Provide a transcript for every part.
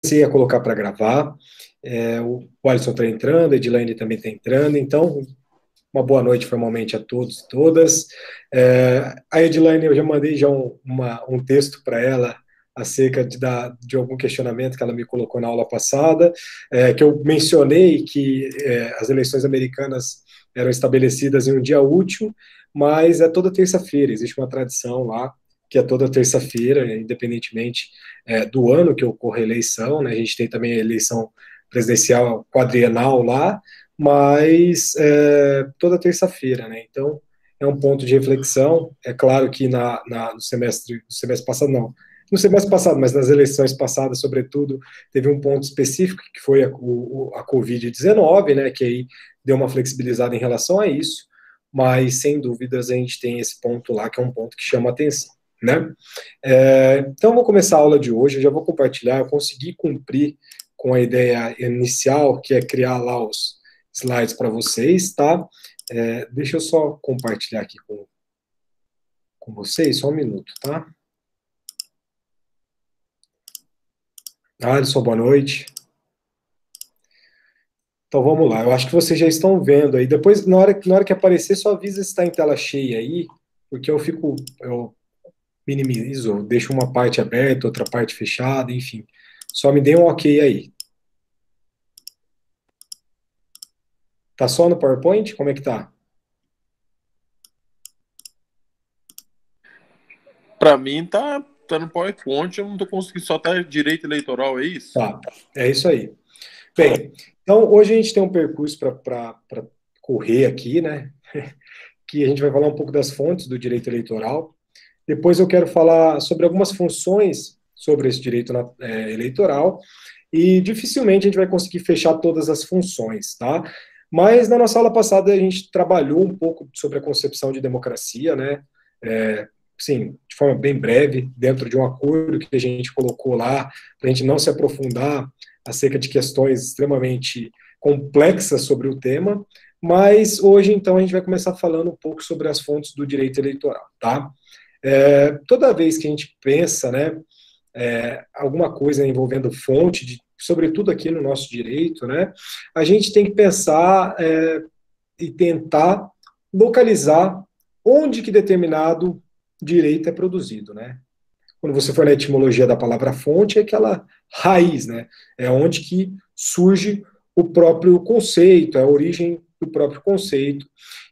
comecei a colocar para gravar, o Alisson está entrando, a Edilane também está entrando, então, uma boa noite formalmente a todos e todas. A Edilane, eu já mandei um texto para ela acerca de algum questionamento que ela me colocou na aula passada, que eu mencionei que as eleições americanas eram estabelecidas em um dia útil, mas é toda terça-feira, existe uma tradição lá, que é toda terça-feira, independentemente do ano que ocorre a eleição, né? A gente tem também a eleição presidencial quadrienal lá, mas toda terça-feira, né? Então, é um ponto de reflexão. É claro que no semestre passado, não, no semestre passado, mas nas eleições passadas, sobretudo, teve um ponto específico, que foi a Covid-19, né? Que aí deu uma flexibilizada em relação a isso, mas, sem dúvidas, a gente tem esse ponto lá, que é um ponto que chama atenção, né? Então, vou começar a aula de hoje, eu já vou compartilhar, eu consegui cumprir com a ideia inicial, que é criar lá os slides para vocês, tá? Deixa eu só compartilhar aqui com vocês, só um minuto, tá? Alisson, boa noite. Então vamos lá, eu acho que vocês já estão vendo aí. Depois, na hora que aparecer, só avisa se está em tela cheia aí, porque eu minimizo, deixo uma parte aberta, outra parte fechada, enfim. Só me dê um ok aí. Tá só no PowerPoint? Como é que tá? Para mim tá no PowerPoint, eu não tô conseguindo, só tá direito eleitoral, é isso? Tá, é isso aí. Bem, então hoje a gente tem um percurso para correr aqui, né? Que a gente vai falar um pouco das fontes do direito eleitoral. Depois eu quero falar sobre algumas funções sobre esse direito eleitoral, e dificilmente a gente vai conseguir fechar todas as funções, tá? Mas na nossa aula passada a gente trabalhou um pouco sobre a concepção de democracia, né? Sim, de forma bem breve, dentro de um acordo que a gente colocou lá, para a gente não se aprofundar acerca de questões extremamente complexas sobre o tema, mas hoje, então, a gente vai começar falando um pouco sobre as fontes do direito eleitoral, tá? Toda vez que a gente pensa, né, alguma coisa envolvendo fonte, sobretudo aqui no nosso direito, né, a gente tem que pensar e tentar localizar onde que determinado direito é produzido, né? Quando você for na etimologia da palavra fonte, é aquela raiz, né? É onde que surge o próprio conceito, é a origem do próprio conceito.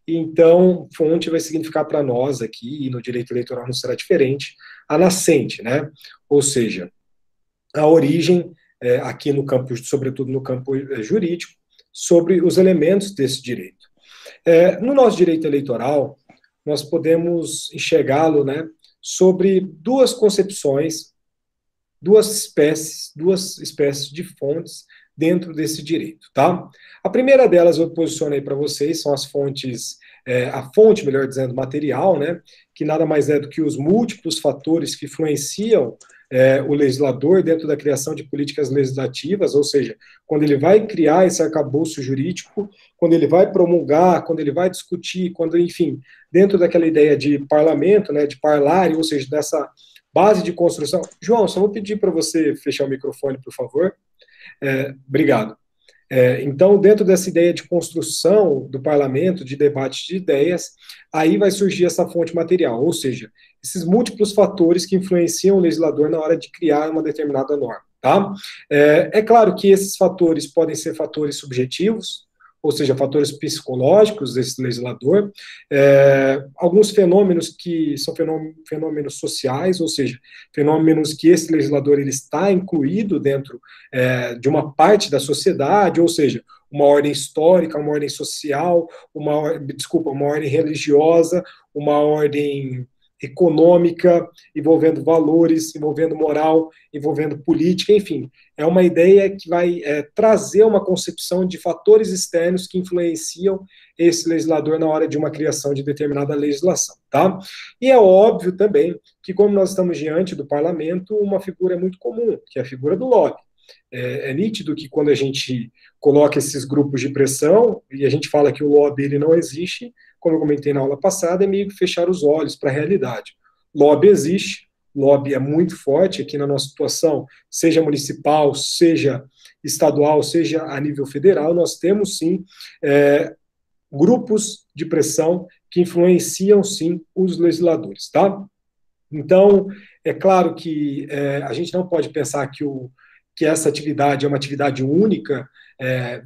Então, fonte vai significar para nós aqui, e no direito eleitoral não será diferente, a nascente, né? Ou seja, a origem, aqui no campo, sobretudo no campo jurídico, sobre os elementos desse direito. No nosso direito eleitoral, nós podemos enxergá-lo, né, sobre duas concepções, duas espécies de fontes dentro desse direito, tá? A primeira delas eu posicionei para vocês, são as fontes, a fonte, melhor dizendo, material, né, que nada mais é do que os múltiplos fatores que influenciam o legislador dentro da criação de políticas legislativas, ou seja, quando ele vai criar esse arcabouço jurídico, quando ele vai promulgar, quando ele vai discutir, quando, enfim, dentro daquela ideia de parlamento, né, de parlare, ou seja, dessa base de construção. João, só vou pedir para você fechar o microfone, por favor. Obrigado. Então, dentro dessa ideia de construção do parlamento, de debate de ideias, aí vai surgir essa fonte material, ou seja, esses múltiplos fatores que influenciam o legislador na hora de criar uma determinada norma, tá? É claro que esses fatores podem ser fatores subjetivos, ou seja, fatores psicológicos desse legislador, alguns fenômenos que são fenômenos sociais, ou seja, fenômenos que esse legislador ele está incluído dentro de uma parte da sociedade, ou seja, uma ordem histórica, uma ordem social, uma ordem religiosa, uma ordem econômica, envolvendo valores, envolvendo moral, envolvendo política, enfim, é uma ideia que vai trazer uma concepção de fatores externos que influenciam esse legislador na hora de uma criação de determinada legislação, tá? E é óbvio também que, como nós estamos diante do parlamento, uma figura muito comum, que é a figura do lobby. É nítido que quando a gente coloca esses grupos de pressão, e a gente fala que o lobby ele não existe, como eu comentei na aula passada, é meio que fechar os olhos para a realidade. Lobby existe, lobby é muito forte aqui na nossa situação, seja municipal, seja estadual, seja a nível federal, nós temos sim grupos de pressão que influenciam sim os legisladores, tá? Então, é claro que a gente não pode pensar que essa atividade é uma atividade única,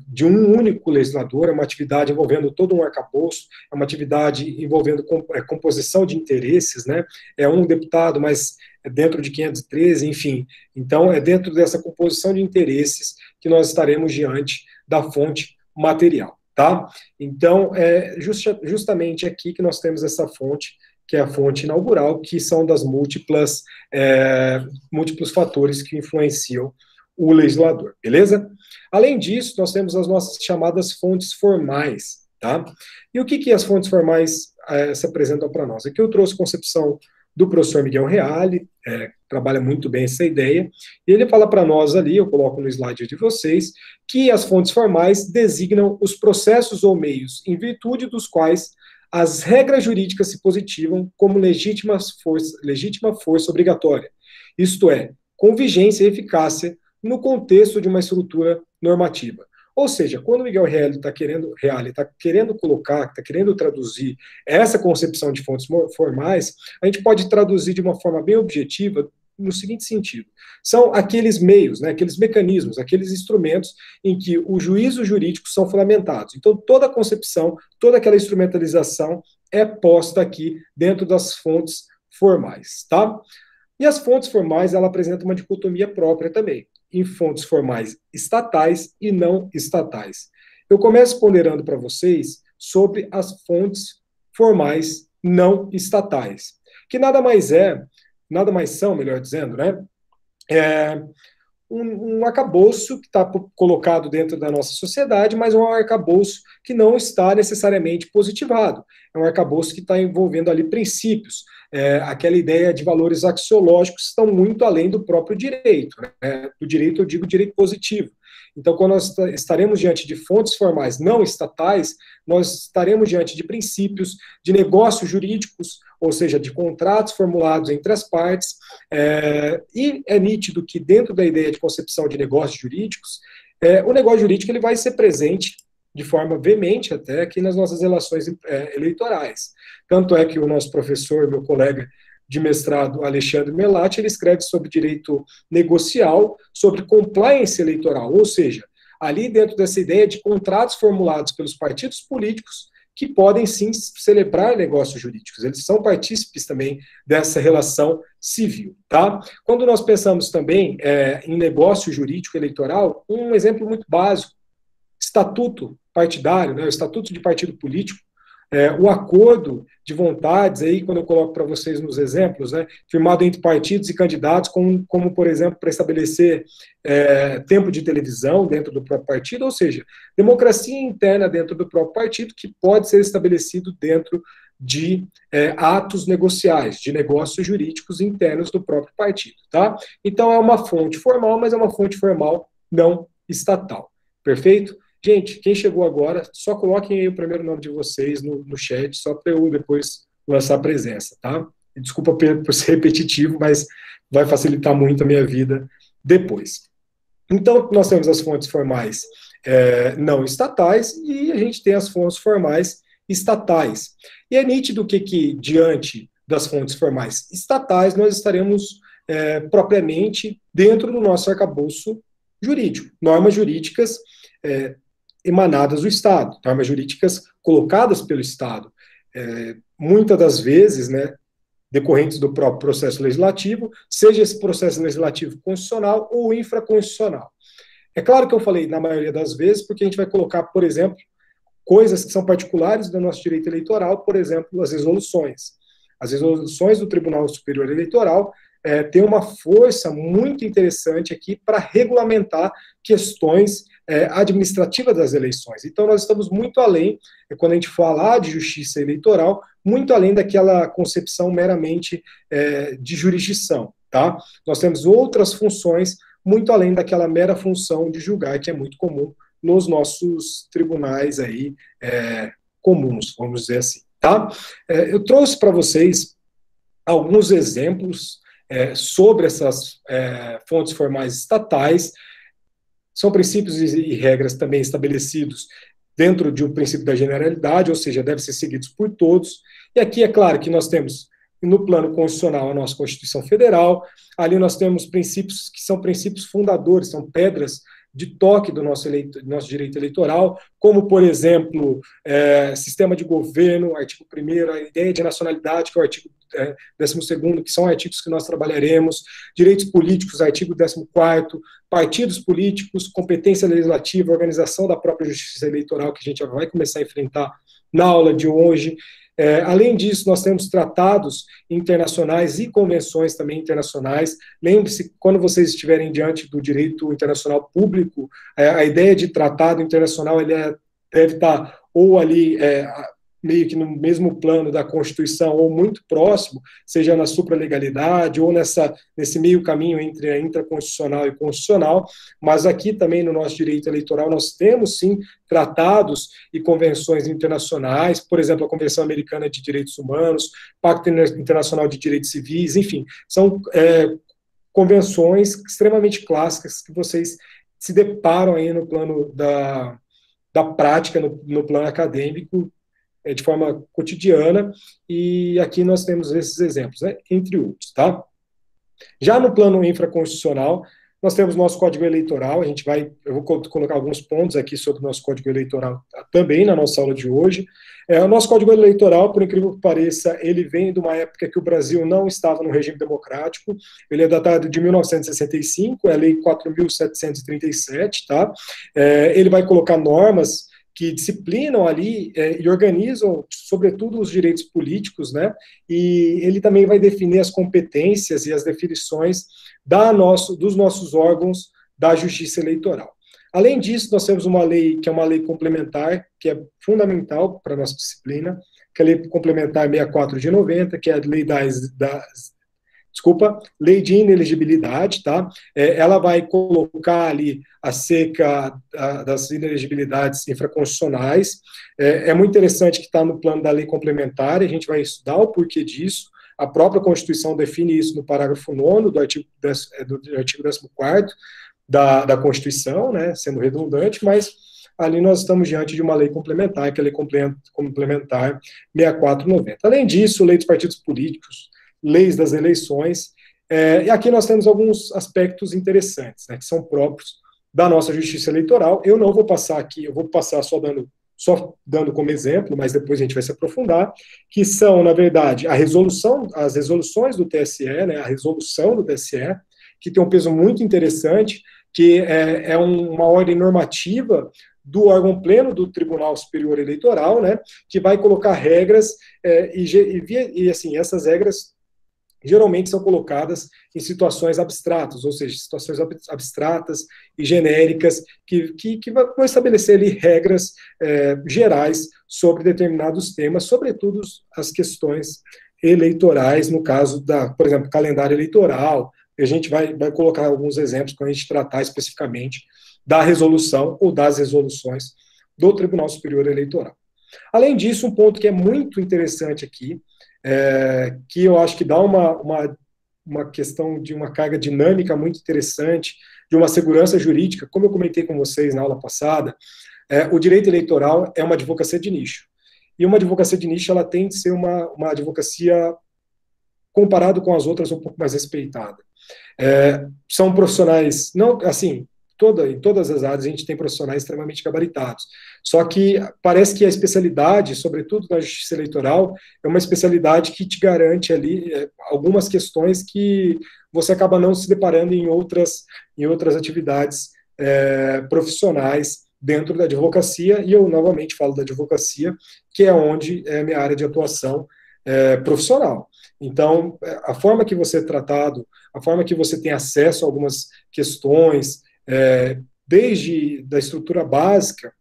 de um único legislador, é uma atividade envolvendo todo um arcabouço, é uma atividade envolvendo composição de interesses, né? É um deputado, mas é dentro de 513, enfim. Então, é dentro dessa composição de interesses que nós estaremos diante da fonte material, tá? Então, é justamente aqui que nós temos essa fonte, que é a fonte inaugural, que são das múltiplos fatores que influenciam o legislador, beleza? Além disso, nós temos as nossas chamadas fontes formais, tá? E o que as fontes formais se apresentam para nós? Aqui eu trouxe a concepção do professor Miguel Reale, trabalha muito bem essa ideia, e ele fala para nós ali, eu coloco no slide de vocês, que as fontes formais designam os processos ou meios em virtude dos quais as regras jurídicas se positivam como legítima força obrigatória, isto é, com vigência e eficácia no contexto de uma estrutura normativa. Ou seja, quando o Miguel Reale está querendo colocar, está querendo traduzir essa concepção de fontes formais, a gente pode traduzir de uma forma bem objetiva no seguinte sentido: são aqueles meios, né, aqueles mecanismos, aqueles instrumentos em que os juízos jurídicos são fundamentados. Então, toda a concepção, toda aquela instrumentalização é posta aqui dentro das fontes formais, tá? E as fontes formais, ela apresenta uma dicotomia própria também, em fontes formais estatais e não estatais. Eu começo ponderando para vocês sobre as fontes formais não estatais, que nada mais são, melhor dizendo, né? Um arcabouço que está colocado dentro da nossa sociedade, mas um arcabouço que não está necessariamente positivado. É um arcabouço que está envolvendo ali princípios, aquela ideia de valores axiológicos que estão muito além do próprio direito, né? Do direito, eu digo direito positivo. Então, quando nós estaremos diante de fontes formais não estatais, nós estaremos diante de princípios, de negócios jurídicos, ou seja, de contratos formulados entre as partes, e é nítido que dentro da ideia de concepção de negócios jurídicos, o negócio jurídico ele vai ser presente de forma veemente até aqui nas nossas relações eleitorais. Tanto é que o nosso professor, meu colega de mestrado, Alexandre Melatti, ele escreve sobre direito negocial, sobre compliance eleitoral, ou seja, ali dentro dessa ideia de contratos formulados pelos partidos políticos que podem sim celebrar negócios jurídicos. Eles são partícipes também dessa relação civil, tá? Quando nós pensamos também em negócio jurídico eleitoral, um exemplo muito básico, estatuto partidário, né, o estatuto de partido político, o acordo de vontades, aí, quando eu coloco para vocês nos exemplos, né, firmado entre partidos e candidatos, como por exemplo, para estabelecer tempo de televisão dentro do próprio partido, ou seja, democracia interna dentro do próprio partido, que pode ser estabelecido dentro de atos negociais, de negócios jurídicos internos do próprio partido, tá? Então, é uma fonte formal, mas é uma fonte formal não estatal. Perfeito? Gente, quem chegou agora, só coloquem aí o primeiro nome de vocês no chat, só para eu depois lançar a presença, tá? Desculpa por ser repetitivo, mas vai facilitar muito a minha vida depois. Então, nós temos as fontes formais não estatais e a gente tem as fontes formais estatais. E é nítido que diante das fontes formais estatais, nós estaremos propriamente dentro do nosso arcabouço jurídico, normas jurídicas emanadas do Estado, normas jurídicas colocadas pelo Estado, muitas das vezes, né, decorrentes do próprio processo legislativo, seja esse processo legislativo constitucional ou infraconstitucional. É claro que eu falei na maioria das vezes, porque a gente vai colocar, por exemplo, coisas que são particulares do nosso direito eleitoral, por exemplo, as resoluções. As resoluções do Tribunal Superior Eleitoral têm uma força muito interessante aqui para regulamentar questões administrativas das eleições. Então, nós estamos muito além, quando a gente falar de justiça eleitoral, muito além daquela concepção meramente de jurisdição, tá? Nós temos outras funções muito além daquela mera função de julgar, que é muito comum nos nossos tribunais aí comuns, vamos dizer assim, tá? Eu trouxe para vocês alguns exemplos sobre essas fontes formais estatais. São princípios e regras também estabelecidos dentro de um princípio da generalidade, ou seja, devem ser seguidos por todos. E aqui é claro que nós temos, no plano constitucional, a nossa Constituição Federal, ali nós temos princípios que são princípios fundadores, são pedras de toque do nosso direito eleitoral, como, por exemplo, sistema de governo, artigo 1º, a ideia de nacionalidade, que é o artigo 12º, que são artigos que nós trabalharemos, direitos políticos, artigo 14º, partidos políticos, competência legislativa, organização da própria justiça eleitoral, que a gente já vai começar a enfrentar na aula de hoje. Além disso, nós temos tratados internacionais e convenções também internacionais. Lembre-se, quando vocês estiverem diante do direito internacional público, a ideia de tratado internacional ele deve estar ou ali meio que no mesmo plano da Constituição, ou muito próximo, seja na supralegalidade, ou nesse meio caminho entre a intraconstitucional e constitucional, mas aqui também no nosso direito eleitoral nós temos, sim, tratados e convenções internacionais, por exemplo, a Convenção Americana de Direitos Humanos, Pacto Internacional de Direitos Civis, enfim, são convenções extremamente clássicas que vocês se deparam aí no plano da prática, no plano acadêmico, de forma cotidiana, e aqui nós temos esses exemplos, né, entre outros, tá? Já no plano infraconstitucional, nós temos nosso Código Eleitoral, eu vou colocar alguns pontos aqui sobre o nosso Código Eleitoral também na nossa aula de hoje. O nosso Código Eleitoral, por incrível que pareça, ele vem de uma época que o Brasil não estava no regime democrático, ele é datado de 1965, é a Lei 4.737, tá? Ele vai colocar normas que disciplinam ali e organizam, sobretudo, os direitos políticos, né? E ele também vai definir as competências e as definições dos nossos órgãos da Justiça Eleitoral. Além disso, nós temos uma lei que é uma lei complementar, que é fundamental para a nossa disciplina, que é a Lei Complementar 64 de 90, que é a lei lei de inelegibilidade, tá? Ela vai colocar ali acerca das inelegibilidades infraconstitucionais. É muito interessante que está no plano da lei complementar, e a gente vai estudar o porquê disso. A própria Constituição define isso no parágrafo 9º do artigo 14º da Constituição, né, sendo redundante, mas ali nós estamos diante de uma lei complementar, que é a Lei Complementar 64/90. Além disso, lei dos partidos políticos, leis das eleições, e aqui nós temos alguns aspectos interessantes, né, que são próprios da nossa justiça eleitoral. Eu não vou passar aqui, eu vou passar só dando como exemplo, mas depois a gente vai se aprofundar, que são, na verdade, as resoluções do TSE, né, a resolução do TSE, que tem um peso muito interessante, que é uma ordem normativa do órgão pleno do Tribunal Superior Eleitoral, né, que vai colocar regras, e assim, essas regras geralmente são colocadas em situações abstratas, ou seja, situações abstratas e genéricas, que vão estabelecer ali regras gerais sobre determinados temas, sobretudo as questões eleitorais, no caso por exemplo, calendário eleitoral. A gente vai colocar alguns exemplos quando a gente tratar especificamente da resolução ou das resoluções do Tribunal Superior Eleitoral. Além disso, um ponto que é muito interessante aqui, que eu acho que dá uma questão de uma carga dinâmica muito interessante, de uma segurança jurídica, como eu comentei com vocês na aula passada, o direito eleitoral é uma advocacia de nicho. E uma advocacia de nicho, ela tem de ser uma advocacia, comparado com as outras, um pouco mais respeitada. São profissionais, não, assim, em todas as áreas a gente tem profissionais extremamente gabaritados. Só que parece que a especialidade, sobretudo na justiça eleitoral, é uma especialidade que te garante ali algumas questões que você acaba não se deparando em outras atividades profissionais dentro da advocacia, e eu novamente falo da advocacia, que é onde é a minha área de atuação profissional. Então, a forma que você é tratado, a forma que você tem acesso a algumas questões, desde da estrutura básica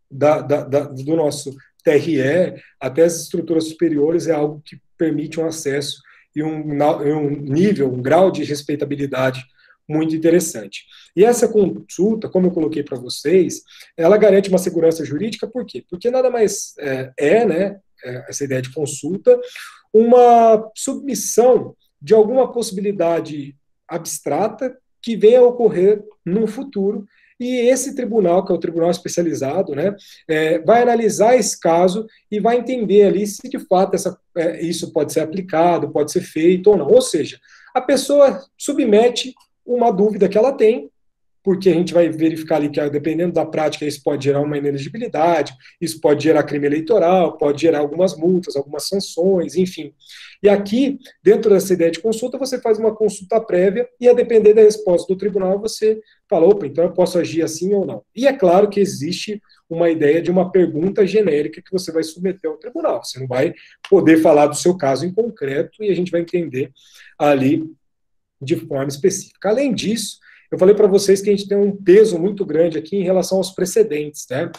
do nosso TRE até as estruturas superiores, é algo que permite um acesso e um nível, um grau de respeitabilidade muito interessante. E essa consulta, como eu coloquei para vocês, ela garante uma segurança jurídica, por quê? Porque nada mais né, essa ideia de consulta, uma submissão de alguma possibilidade abstrata que venha a ocorrer no futuro. E esse tribunal, que é o tribunal especializado, né, vai analisar esse caso e vai entender ali se de fato isso pode ser aplicado, pode ser feito ou não. Ou seja, a pessoa submete uma dúvida que ela tem, porque a gente vai verificar ali que, dependendo da prática, isso pode gerar uma inelegibilidade, isso pode gerar crime eleitoral, pode gerar algumas multas, algumas sanções, enfim. E aqui, dentro dessa ideia de consulta, você faz uma consulta prévia e, a depender da resposta do tribunal, você fala, opa, então eu posso agir assim ou não. E é claro que existe uma ideia de uma pergunta genérica que você vai submeter ao tribunal. Você não vai poder falar do seu caso em concreto e a gente vai entender ali de forma específica. Além disso, eu falei para vocês que a gente tem um peso muito grande aqui em relação aos precedentes, né?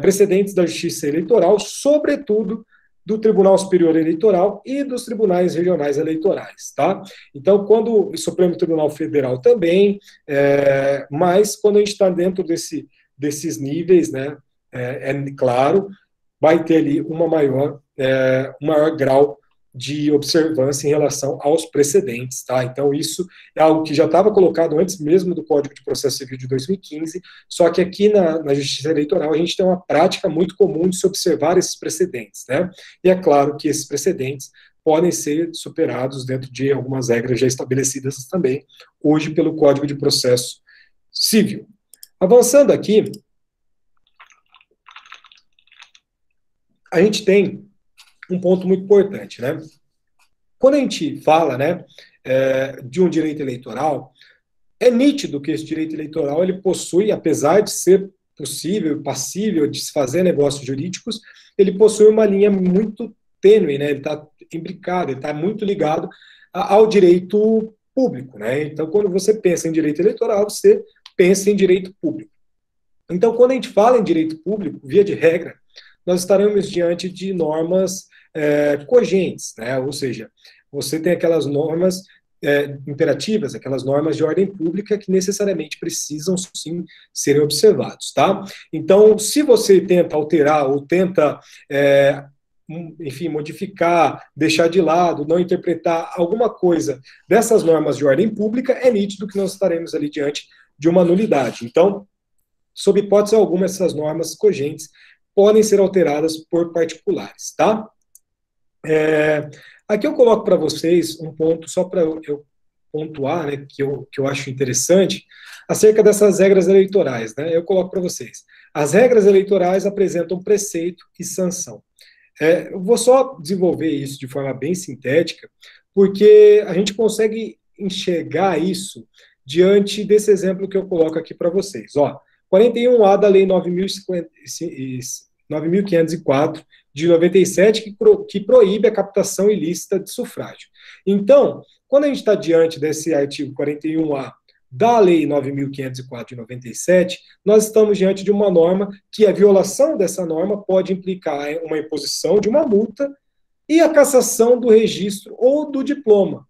Precedentes da Justiça Eleitoral, sobretudo do Tribunal Superior Eleitoral e dos tribunais regionais eleitorais, tá? Então, quando o Supremo Tribunal Federal também, mas quando a gente está dentro desses níveis, né? Claro, vai ter ali um maior grau de observância em relação aos precedentes, tá? Então, isso é algo que já estava colocado antes mesmo do Código de Processo Civil de 2015, só que aqui na Justiça Eleitoral a gente tem uma prática muito comum de se observar esses precedentes, né? E é claro que esses precedentes podem ser superados dentro de algumas regras já estabelecidas também, hoje pelo Código de Processo Civil. Avançando aqui, a gente tem um ponto muito importante, né? Quando a gente fala, né, de um direito eleitoral, é nítido que esse direito eleitoral ele possui, apesar de ser possível, passível de se fazer negócios jurídicos, ele possui uma linha muito tênue, né? Ele está imbricado, ele está muito ligado ao direito público, né? Então, quando você pensa em direito eleitoral, você pensa em direito público. Então, quando a gente fala em direito público, via de regra, nós estaremos diante de normas cogentes, né? Ou seja, você tem aquelas normas imperativas, aquelas normas de ordem pública que necessariamente precisam, sim, serem observados, tá? Então, se você tenta alterar ou tenta, enfim, modificar, deixar de lado, não interpretar alguma coisa dessas normas de ordem pública, é nítido que nós estaremos ali diante de uma nulidade. Então, sob hipótese alguma, essas normas cogentes podem ser alteradas por particulares, tá? Aqui eu coloco para vocês um ponto, só para eu pontuar, né, que eu acho interessante, acerca dessas regras eleitorais, né? Eu coloco para vocês. As regras eleitorais apresentam preceito e sanção. Eu vou só desenvolver isso de forma bem sintética, porque a gente consegue enxergar isso diante desse exemplo que eu coloco aqui para vocês. Ó, 41A da Lei 9.504 de 97, que proíbe a captação ilícita de sufrágio. Então, quando a gente está diante desse artigo 41A da Lei 9.504 de 97, nós estamos diante de uma norma que a violação dessa norma pode implicar uma imposição de uma multa e a cassação do registro ou do diploma,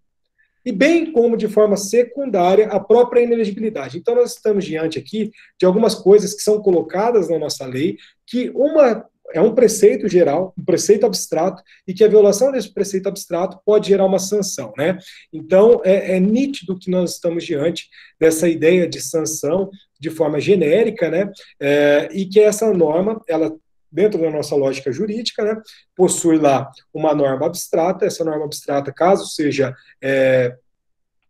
e bem como, de forma secundária, a própria inelegibilidade. Então, nós estamos diante aqui de algumas coisas que são colocadas na nossa lei, que é um preceito geral, um preceito abstrato, e que a violação desse preceito abstrato pode gerar uma sanção, né? Então, é nítido que nós estamos diante dessa ideia de sanção de forma genérica, né? E que essa norma, ela, dentro da nossa lógica jurídica, né, possui lá uma norma abstrata. Essa norma abstrata, caso seja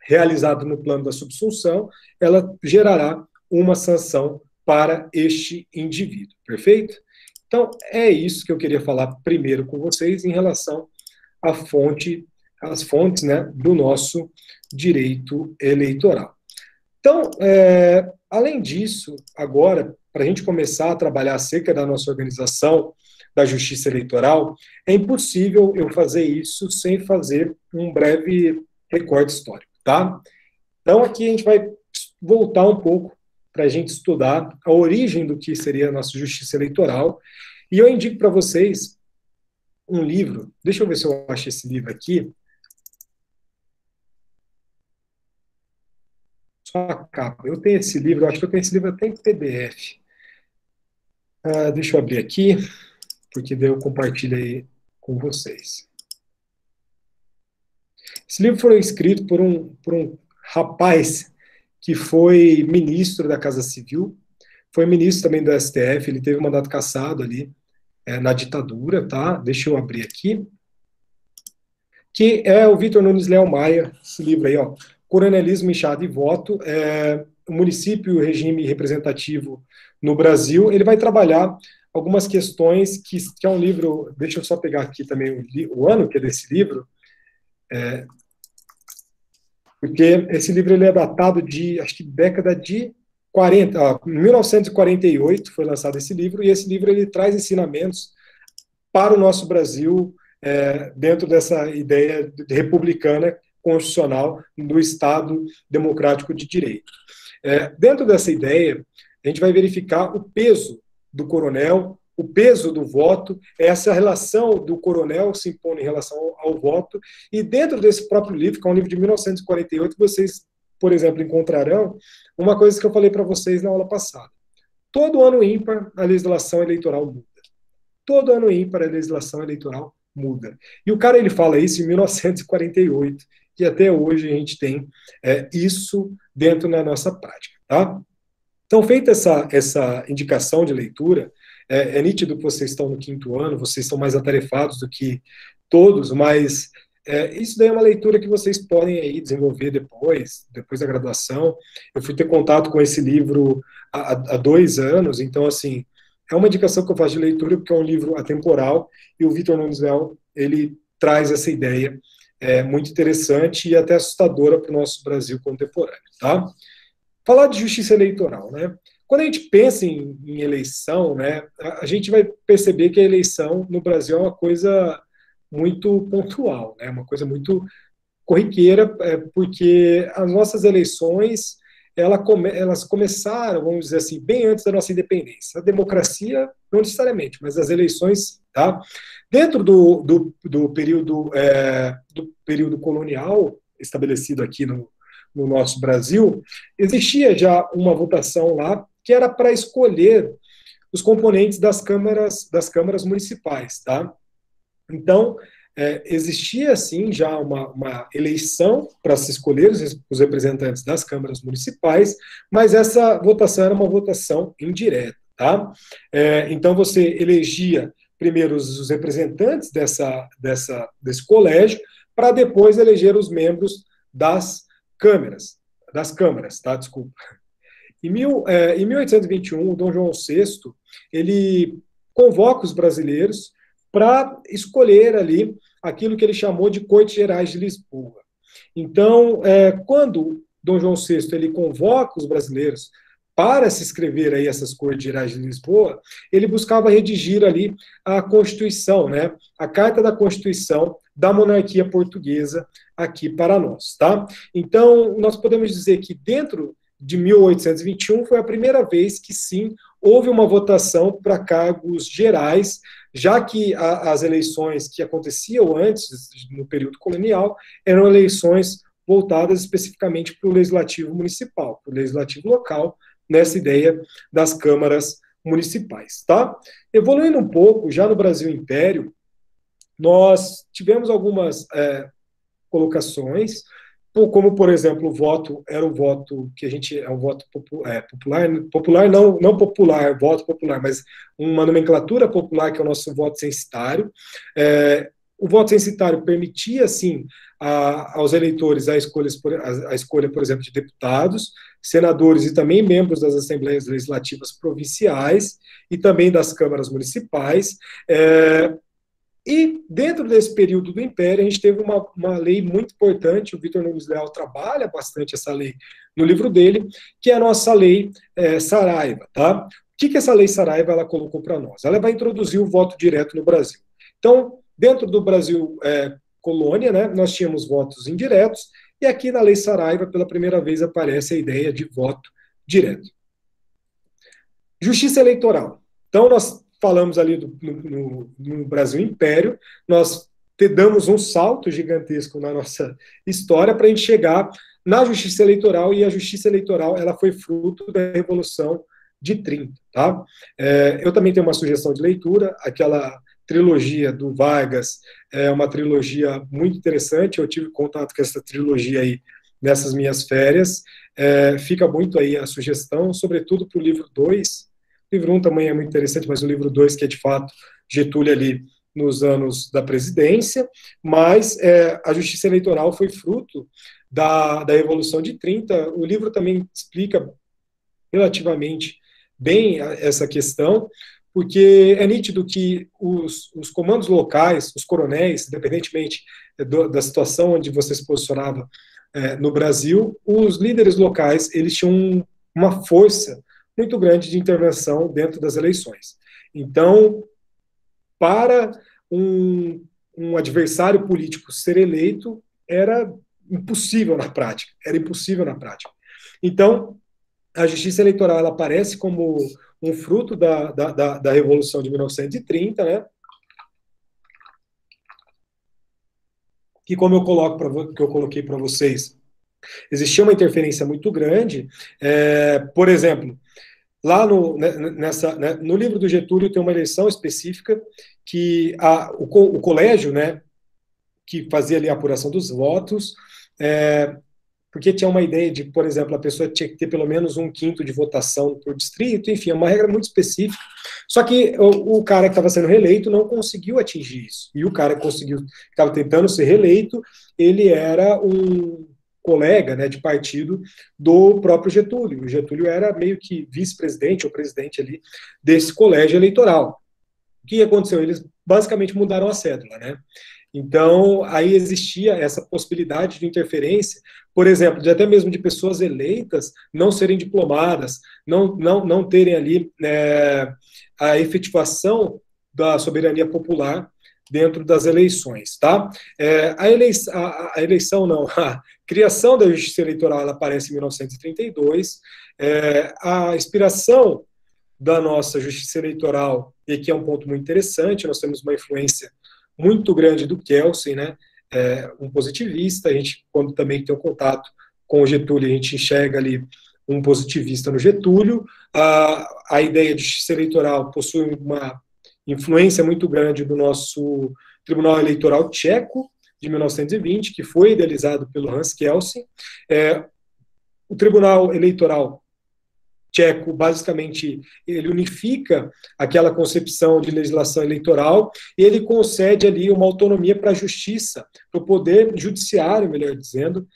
realizada no plano da subsunção, ela gerará uma sanção para este indivíduo, perfeito? Então, é isso que eu queria falar primeiro com vocês em relação às fontes, né, do nosso direito eleitoral. Então, além disso, agora, para a gente começar a trabalhar acerca da nossa organização da Justiça Eleitoral, é impossível eu fazer isso sem fazer um breve recorte histórico, tá? Então, aqui a gente vai voltar um pouco para a gente estudar a origem do que seria a nossa Justiça Eleitoral, e eu indico para vocês um livro, deixa eu ver se eu acho esse livro aqui, só a capa. Eu tenho esse livro, eu acho que eu tenho esse livro até em PDF. Deixa eu abrir aqui, porque daí eu compartilho aí com vocês. Esse livro foi escrito por um rapaz que foi ministro da Casa Civil, foi ministro também do STF, ele teve um mandato cassado ali na ditadura, tá? Deixa eu abrir aqui. Que é o Vitor Nunes Leal Maia, esse livro aí, ó, Coronelismo, Enxada e Voto, o município e o regime representativo no Brasil. Ele vai trabalhar algumas questões que é um livro, deixa eu só pegar aqui também o ano que é desse livro, porque esse livro ele é datado de, acho que década de 40, ó, 1948 foi lançado esse livro, e esse livro ele traz ensinamentos para o nosso Brasil, dentro dessa ideia republicana constitucional do Estado democrático de direito. Dentro dessa ideia, a gente vai verificar o peso do coronel, o peso do voto, essa relação do coronel se impõe em relação ao voto, e dentro desse próprio livro, que é um livro de 1948, vocês, por exemplo, encontrarão uma coisa que eu falei para vocês na aula passada. Todo ano ímpar, a legislação eleitoral muda. Todo ano ímpar, a legislação eleitoral muda. E o cara, ele fala isso em 1948, e até hoje a gente tem isso dentro da nossa prática, tá? Então, feita essa indicação de leitura, é nítido que vocês estão no 5º ano, vocês estão mais atarefados do que todos, mas isso daí é uma leitura que vocês podem aí desenvolver depois da graduação. Eu fui ter contato com esse livro há 2 anos, então, assim, é uma indicação que eu faço de leitura, porque é um livro atemporal, e o Vitor Nunes Leal, ele traz essa ideia muito interessante e até assustadora para o nosso Brasil contemporâneo, tá? Falar de justiça eleitoral, né? Quando a gente pensa em eleição, né, a gente vai perceber que a eleição no Brasil é uma coisa muito pontual, né, uma coisa muito corriqueira, porque as nossas eleições elas começaram, vamos dizer assim, bem antes da nossa independência. A democracia, não necessariamente, mas as eleições, tá? Dentro do período colonial estabelecido aqui no nosso Brasil, existia já uma votação lá que era para escolher os componentes das câmaras municipais, tá? Então, existia, sim, já uma eleição para se escolher os representantes das câmaras municipais, mas essa votação era uma votação indireta, tá? Então, você elegia primeiro os representantes desse colégio, para depois eleger os membros das câmaras, tá? Desculpa. Em 1821, o Dom João VI, ele convoca os brasileiros para escolher ali aquilo que ele chamou de Cortes Gerais de Lisboa. Então, quando Dom João VI ele convoca os brasileiros para se inscrever aí essas Cortes Gerais de Lisboa, ele buscava redigir ali a Constituição, né? A Carta da Constituição da monarquia portuguesa aqui para nós, tá? Então, nós podemos dizer que dentro de 1821 foi a primeira vez que, sim, houve uma votação para cargos gerais, já que as eleições que aconteciam antes, no período colonial, eram eleições voltadas especificamente para o legislativo municipal, para o legislativo local, nessa ideia das câmaras municipais, tá? Evoluindo um pouco, já no Brasil Império, nós tivemos algumas colocações, como, por exemplo, o voto era um voto que a gente é um voto popular, não popular, voto popular, mas uma nomenclatura popular, que é o nosso voto censitário. O voto censitário permitia, sim, aos eleitores a escolha, por exemplo, de deputados, senadores e também membros das assembleias legislativas provinciais e também das câmaras municipais. E dentro desse período do Império, a gente teve uma lei muito importante, o Vitor Nunes Leal trabalha bastante essa lei no livro dele, que é a nossa lei Saraiva, tá? O que essa lei Saraiva ela colocou para nós? Ela vai introduzir o voto direto no Brasil. Então, dentro do Brasil colônia, né, nós tínhamos votos indiretos, e aqui na lei Saraiva, pela primeira vez, aparece a ideia de voto direto. Justiça eleitoral. Então, nós falamos ali no Brasil Império, nós damos um salto gigantesco na nossa história para a gente chegar na justiça eleitoral, e a justiça eleitoral ela foi fruto da Revolução de 30. Tá? Eu também tenho uma sugestão de leitura, aquela trilogia do Vargas é uma trilogia muito interessante. Eu tive contato com essa trilogia aí nessas minhas férias. Fica muito aí a sugestão, sobretudo para o livro 2. O livro 1 também é muito interessante, mas o livro 2, que é de fato Getúlio ali nos anos da presidência, mas a justiça eleitoral foi fruto da Revolução de 30. O livro também explica relativamente bem essa questão, porque é nítido que os comandos locais, os coronéis, independentemente da situação onde você se posicionava no Brasil, os líderes locais, eles tinham uma força muito grande de intervenção dentro das eleições. Então, para um adversário político ser eleito, era impossível na prática. Então, a justiça eleitoral ela aparece como um fruto da Revolução de 1930, né? Que, como que eu coloquei para vocês, existia uma interferência muito grande. Por exemplo, lá no livro do Getúlio tem uma eleição específica que o colégio, né, que fazia ali a apuração dos votos, porque tinha uma ideia de, por exemplo, a pessoa tinha que ter pelo menos 1/5 de votação por distrito, enfim, é uma regra muito específica. Só que o cara que estava sendo reeleito não conseguiu atingir isso. E o cara que estava tentando ser reeleito, ele era um colega, né, de partido do próprio Getúlio. O Getúlio era meio que vice-presidente ou presidente ali desse colégio eleitoral. O que aconteceu? Eles basicamente mudaram a cédula, né? Então, aí existia essa possibilidade de interferência, por exemplo, de até mesmo de pessoas eleitas não serem diplomadas, não terem ali a efetivação da soberania popular dentro das eleições, tá? A criação da justiça eleitoral ela aparece em 1932, a inspiração da nossa justiça eleitoral, e aqui é um ponto muito interessante, nós temos uma influência muito grande do Kelsen, né? Um positivista. A gente, quando também tem um contato com o Getúlio, a gente enxerga ali um positivista no Getúlio. A ideia de justiça eleitoral possui uma influência muito grande do nosso Tribunal Eleitoral Tcheco, de 1920, que foi idealizado pelo Hans Kelsen. O Tribunal Eleitoral Tcheco, basicamente, ele unifica aquela concepção de legislação eleitoral e ele concede ali uma autonomia para a justiça, para o poder judiciário, melhor dizendo,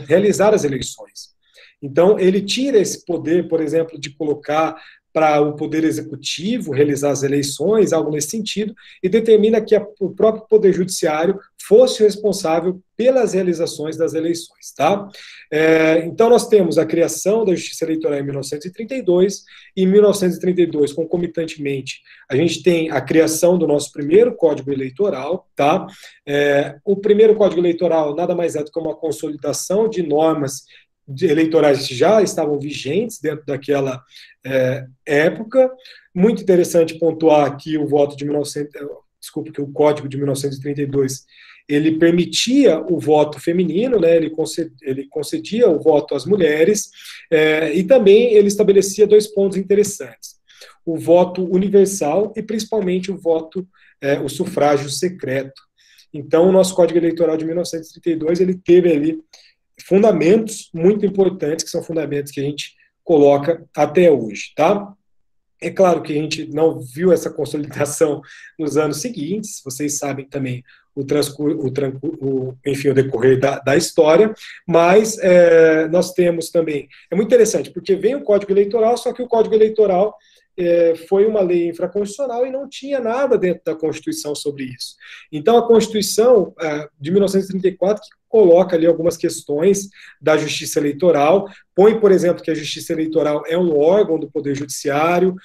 realizar as eleições. Então, ele tira esse poder, por exemplo, de colocar para o Poder Executivo realizar as eleições, algo nesse sentido, e determina que o próprio Poder Judiciário fosse responsável pelas realizações das eleições, tá? Então, nós temos a criação da Justiça Eleitoral em 1932, e em 1932, concomitantemente, a gente tem a criação do nosso primeiro Código Eleitoral, tá? O primeiro Código Eleitoral nada mais é do que uma consolidação de normas eleitorais que já estavam vigentes dentro daquela época. Muito interessante pontuar que o que o Código de 1932 ele permitia o voto feminino, né, ele concedia o voto às mulheres, e também ele estabelecia 2 pontos interessantes: o voto universal e principalmente o sufrágio secreto. Então, o nosso Código Eleitoral de 1932 ele teve ali fundamentos muito importantes, que são fundamentos que a gente coloca até hoje, tá? É claro que a gente não viu essa consolidação nos anos seguintes, vocês sabem também o decorrer da história, mas nós temos também, é muito interessante, porque vem o Código Eleitoral, só que o Código Eleitoral foi uma lei infraconstitucional e não tinha nada dentro da Constituição sobre isso. Então, a Constituição de 1934, que coloca ali algumas questões da justiça eleitoral, põe, por exemplo, que a justiça eleitoral é um órgão do Poder Judiciário,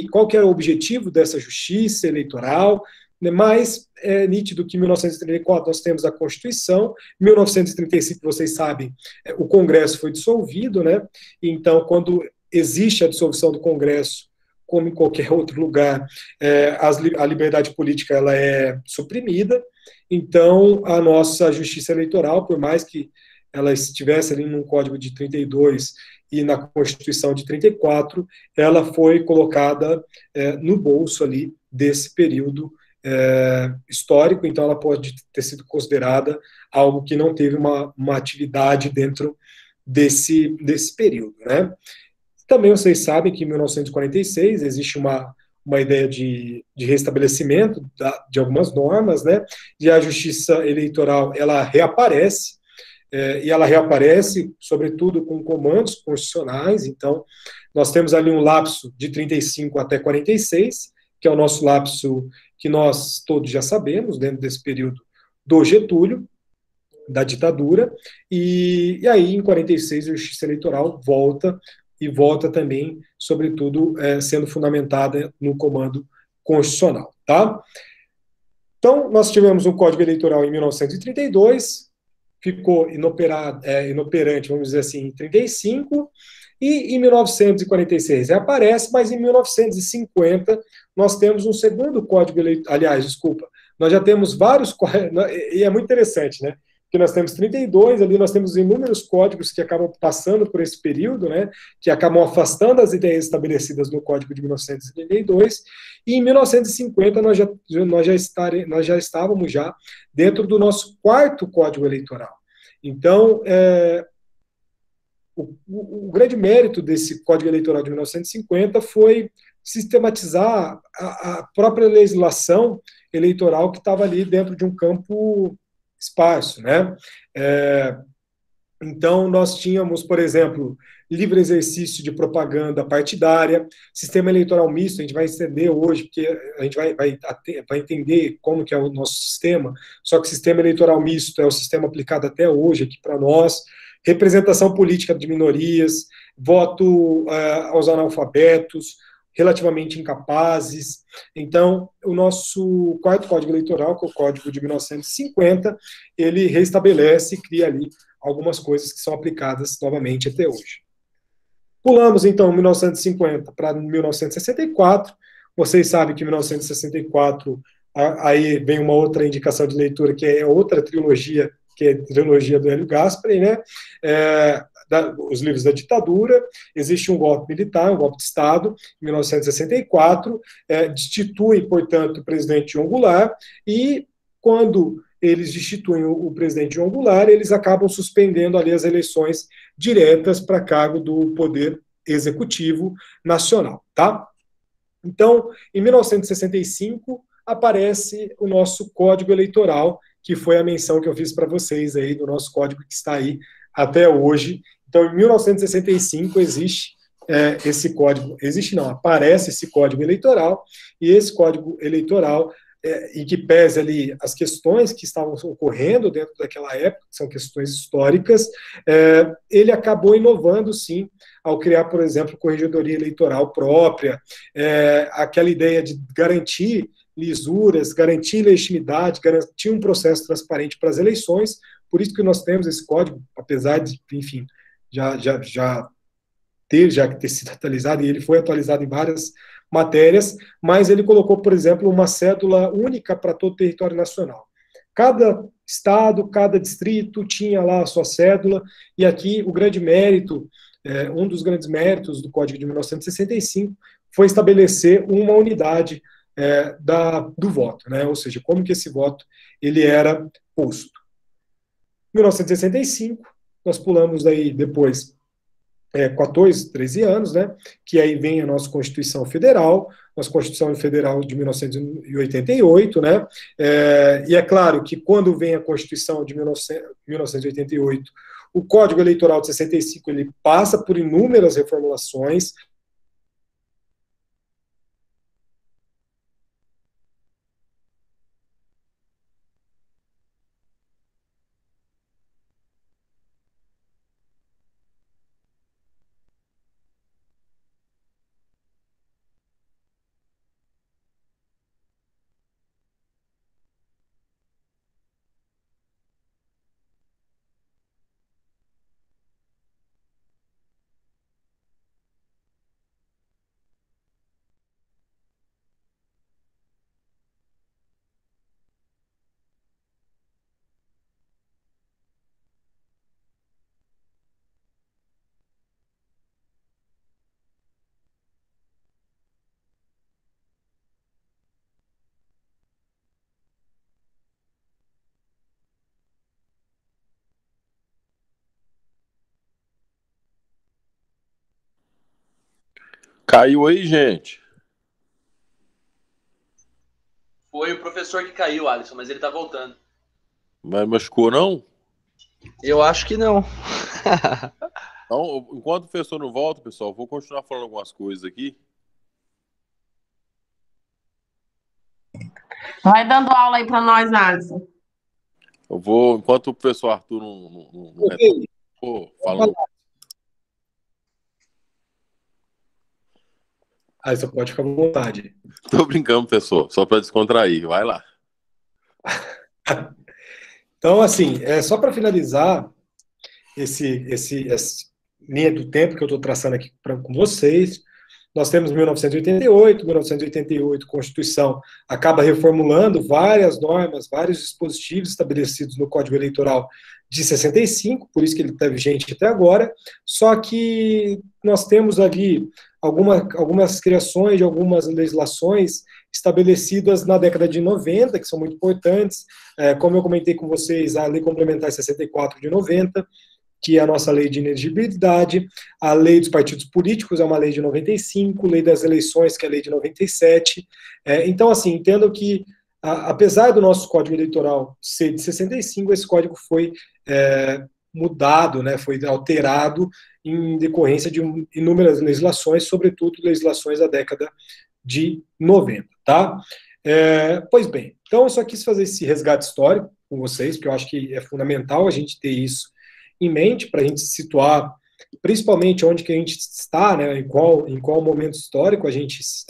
qual que era o objetivo dessa justiça eleitoral, mas é nítido que em 1934 nós temos a Constituição, em 1935, vocês sabem, o Congresso foi dissolvido, né? Então, quando existe a dissolução do Congresso, como em qualquer outro lugar, a liberdade política ela é suprimida. Então, a nossa justiça eleitoral, por mais que ela estivesse ali num código de 32, e na Constituição de 34, ela foi colocada no bolso ali desse período histórico, então ela pode ter sido considerada algo que não teve uma atividade dentro desse período, né? Também vocês sabem que em 1946 existe uma ideia de restabelecimento de algumas normas, né? E a justiça eleitoral ela reaparece, e ela reaparece, sobretudo, com comandos constitucionais. Então, nós temos ali um lapso de 35 até 46, que é o nosso lapso que nós todos já sabemos, dentro desse período do Getúlio, da ditadura, e aí em 46 a justiça eleitoral volta, e volta também, sobretudo, sendo fundamentada no comando constitucional, tá? Então, nós tivemos um Código Eleitoral em 1932, ficou inoperante, vamos dizer assim, em 35, e em 1946 reaparece, mas em 1950 nós temos um segundo Código Eleitoral, aliás, desculpa, nós já temos vários, e é muito interessante, né? Que nós temos 32, ali nós temos inúmeros códigos que acabam passando por esse período, né, que acabam afastando as ideias estabelecidas no Código de 1932, e em 1950 nós já estávamos já dentro do nosso quarto Código Eleitoral. Então, o grande mérito desse Código Eleitoral de 1950 foi sistematizar a própria legislação eleitoral que estava ali dentro de um campo esparso, né? Então, nós tínhamos, por exemplo, livre exercício de propaganda partidária, sistema eleitoral misto, a gente vai estender hoje, porque a gente vai entender como que é o nosso sistema, só que o sistema eleitoral misto é o sistema aplicado até hoje aqui para nós, representação política de minorias, voto aos analfabetos, relativamente incapazes. Então, o nosso quarto Código Eleitoral, que é o Código de 1950, ele restabelece e cria ali algumas coisas que são aplicadas novamente até hoje. Pulamos, então, 1950 para 1964. Vocês sabem que em 1964 aí vem uma outra indicação de leitura, que é outra trilogia, que é a trilogia do Hélio Gaspari, né? Os livros da ditadura. Existe um golpe militar, um golpe de Estado, em 1964, destitui, portanto, o presidente João Goulart, e quando eles destituem o presidente João Goulart, eles acabam suspendendo ali as eleições diretas para cargo do Poder Executivo Nacional, tá? Então, em 1965, aparece o nosso Código Eleitoral, que foi a menção que eu fiz para vocês aí do nosso código que está aí até hoje. Então, em 1965 existe esse código, existe não, aparece esse Código Eleitoral, e esse Código Eleitoral em que pese ali as questões que estavam ocorrendo dentro daquela época, que são questões históricas, ele acabou inovando, sim, ao criar, por exemplo, corregedoria eleitoral própria, aquela ideia de garantir lisuras, garantir legitimidade, garantir um processo transparente para as eleições. Por isso que nós temos esse código, apesar de, enfim, já ter sido atualizado, e ele foi atualizado em várias matérias, mas ele colocou, por exemplo, uma cédula única para todo o território nacional. Cada estado, cada distrito tinha lá a sua cédula, e aqui o grande mérito, um dos grandes méritos do Código de 1965 foi estabelecer uma unidade do voto, né? Ou seja, como que esse voto ele era posto. Em 1965, nós pulamos daí depois 14, 13 anos, né? Que aí vem a nossa Constituição Federal, nossa Constituição Federal de 1988, né? E é claro que quando vem a Constituição de 1988, o Código Eleitoral de 65 ele passa por inúmeras reformulações. Caiu aí, gente? Foi o professor que caiu, Alisson, mas ele tá voltando. Mas machucou, não? Eu acho que não. Então, enquanto o professor não volta, pessoal, vou continuar falando algumas coisas aqui. Vai dando aula aí para nós, Alisson. Eu vou, enquanto o professor Arthur não retorna, vou falando. Aí você pode ficar à vontade. Tô brincando, professor, só para descontrair. Vai lá. Então, assim, só para finalizar essa linha do tempo que eu estou traçando aqui com vocês, nós temos 1988, Constituição acaba reformulando várias normas, vários dispositivos estabelecidos no Código Eleitoral de 65, por isso que ele está vigente até agora, só que nós temos ali algumas criações de algumas legislações estabelecidas na década de 90, que são muito importantes, como eu comentei com vocês, a Lei Complementar 64 de 90, que é a nossa lei de inelegibilidade, a lei dos partidos políticos é uma lei de 95, lei das eleições, que é a lei de 97. Então, assim, entendo que, apesar do nosso Código Eleitoral ser de 65, esse código foi mudado, né, foi alterado em decorrência de inúmeras legislações, sobretudo legislações da década de 90, tá? Pois bem, então eu só quis fazer esse resgate histórico com vocês, porque eu acho que é fundamental a gente ter isso em mente, para a gente se situar, principalmente onde que a gente está, né, em qual momento histórico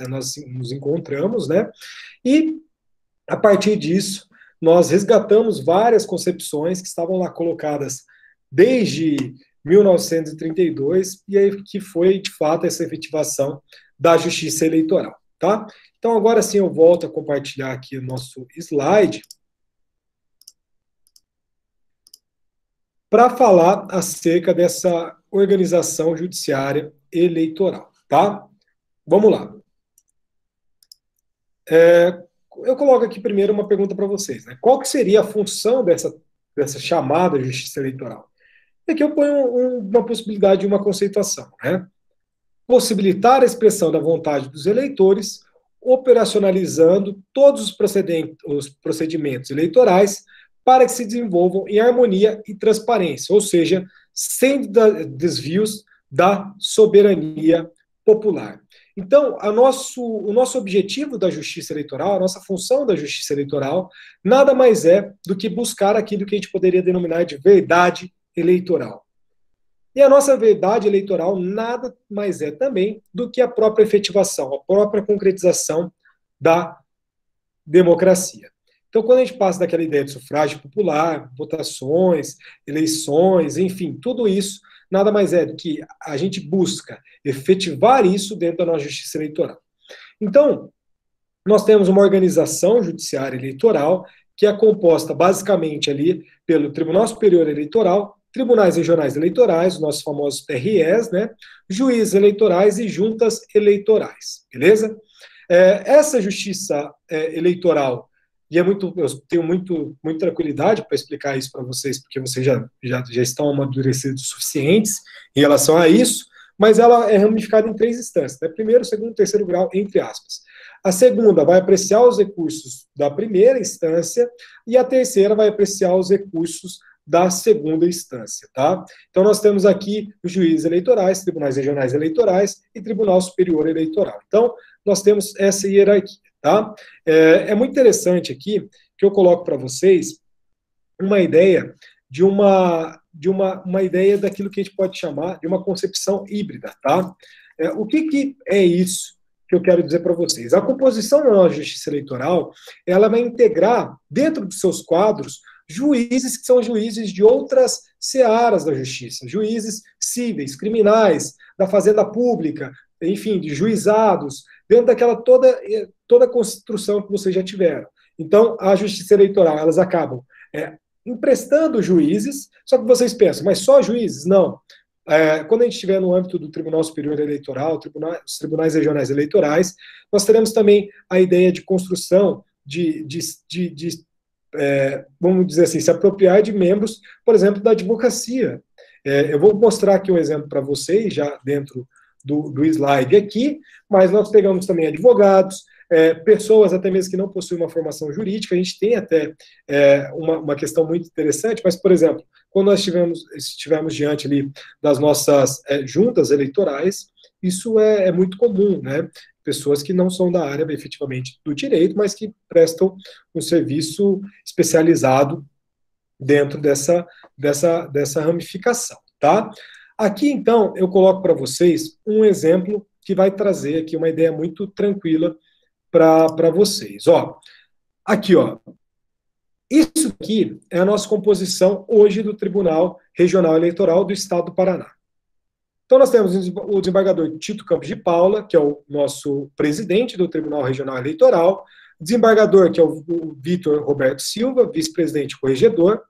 nós nos encontramos, né, e a partir disso, nós resgatamos várias concepções que estavam lá colocadas desde 1932, e aí que foi, de fato, essa efetivação da justiça eleitoral, tá? Então, agora sim, eu volto a compartilhar aqui o nosso slide, para falar acerca dessa organização judiciária eleitoral, tá? Vamos lá. Eu coloco aqui primeiro uma pergunta para vocês, né? Qual que seria a função dessa chamada justiça eleitoral? E aqui eu ponho uma possibilidade de uma conceituação, né? Possibilitar a expressão da vontade dos eleitores, operacionalizando todos os procedimentos eleitorais para que se desenvolvam em harmonia e transparência, ou seja, sem desvios da soberania popular. Então, o nosso objetivo da justiça eleitoral, a nossa função da justiça eleitoral, nada mais é do que buscar aquilo que a gente poderia denominar de verdade eleitoral. E a nossa verdade eleitoral nada mais é também do que a própria efetivação, a própria concretização da democracia. Então, quando a gente passa daquela ideia de sufrágio popular, votações, eleições, enfim, tudo isso, nada mais é do que a gente busca efetivar isso dentro da nossa justiça eleitoral. Então, nós temos uma organização judiciária eleitoral que é composta basicamente ali pelo Tribunal Superior Eleitoral, tribunais regionais eleitorais, os nossos famosos TREs, né, juízes eleitorais e juntas eleitorais, beleza? Essa justiça eleitoral, e eu tenho muita tranquilidade para explicar isso para vocês, porque vocês já estão amadurecidos o suficientes em relação a isso, mas ela é ramificada em 3 instâncias, né? Primeiro, segundo, terceiro grau, entre aspas. A segunda vai apreciar os recursos da primeira instância e a terceira vai apreciar os recursos da segunda instância, tá? Então, nós temos aqui os juízes eleitorais, tribunais regionais eleitorais e Tribunal Superior Eleitoral. Então, nós temos essa hierarquia, tá? É muito interessante aqui que eu coloco para vocês uma ideia de uma ideia daquilo que a gente pode chamar de uma concepção híbrida, tá? O que é isso que eu quero dizer para vocês? A composição da nossa justiça eleitoral, ela vai integrar dentro dos seus quadros juízes que são juízes de outras searas da justiça, juízes cíveis, criminais, da fazenda pública, enfim, de juizados, dentro daquela toda a construção que vocês já tiveram. Então, a justiça eleitoral, elas acabam emprestando juízes, só que vocês pensam, mas só juízes? Não. Quando a gente estiver no âmbito do Tribunal Superior Eleitoral, os tribunais regionais eleitorais, nós teremos também a ideia de construção vamos dizer assim, se apropriar de membros, por exemplo, da advocacia. Eu vou mostrar aqui um exemplo para vocês, já dentro do slide aqui, mas nós pegamos também advogados, pessoas até mesmo que não possuem uma formação jurídica. A gente tem até uma questão muito interessante, mas, por exemplo, quando nós estivemos diante ali das nossas juntas eleitorais, isso é muito comum, né? Pessoas que não são da área efetivamente do direito, mas que prestam um serviço especializado dentro dessa ramificação, tá? Aqui, então, eu coloco para vocês um exemplo que vai trazer aqui uma ideia muito tranquila para vocês. Ó, aqui, ó, isso aqui é a nossa composição hoje do Tribunal Regional Eleitoral do Estado do Paraná. Então, nós temos o desembargador Tito Campos de Paula, que é o nosso presidente do Tribunal Regional Eleitoral, desembargador, que é o Vitor Roberto Silva, vice-presidente corregedor,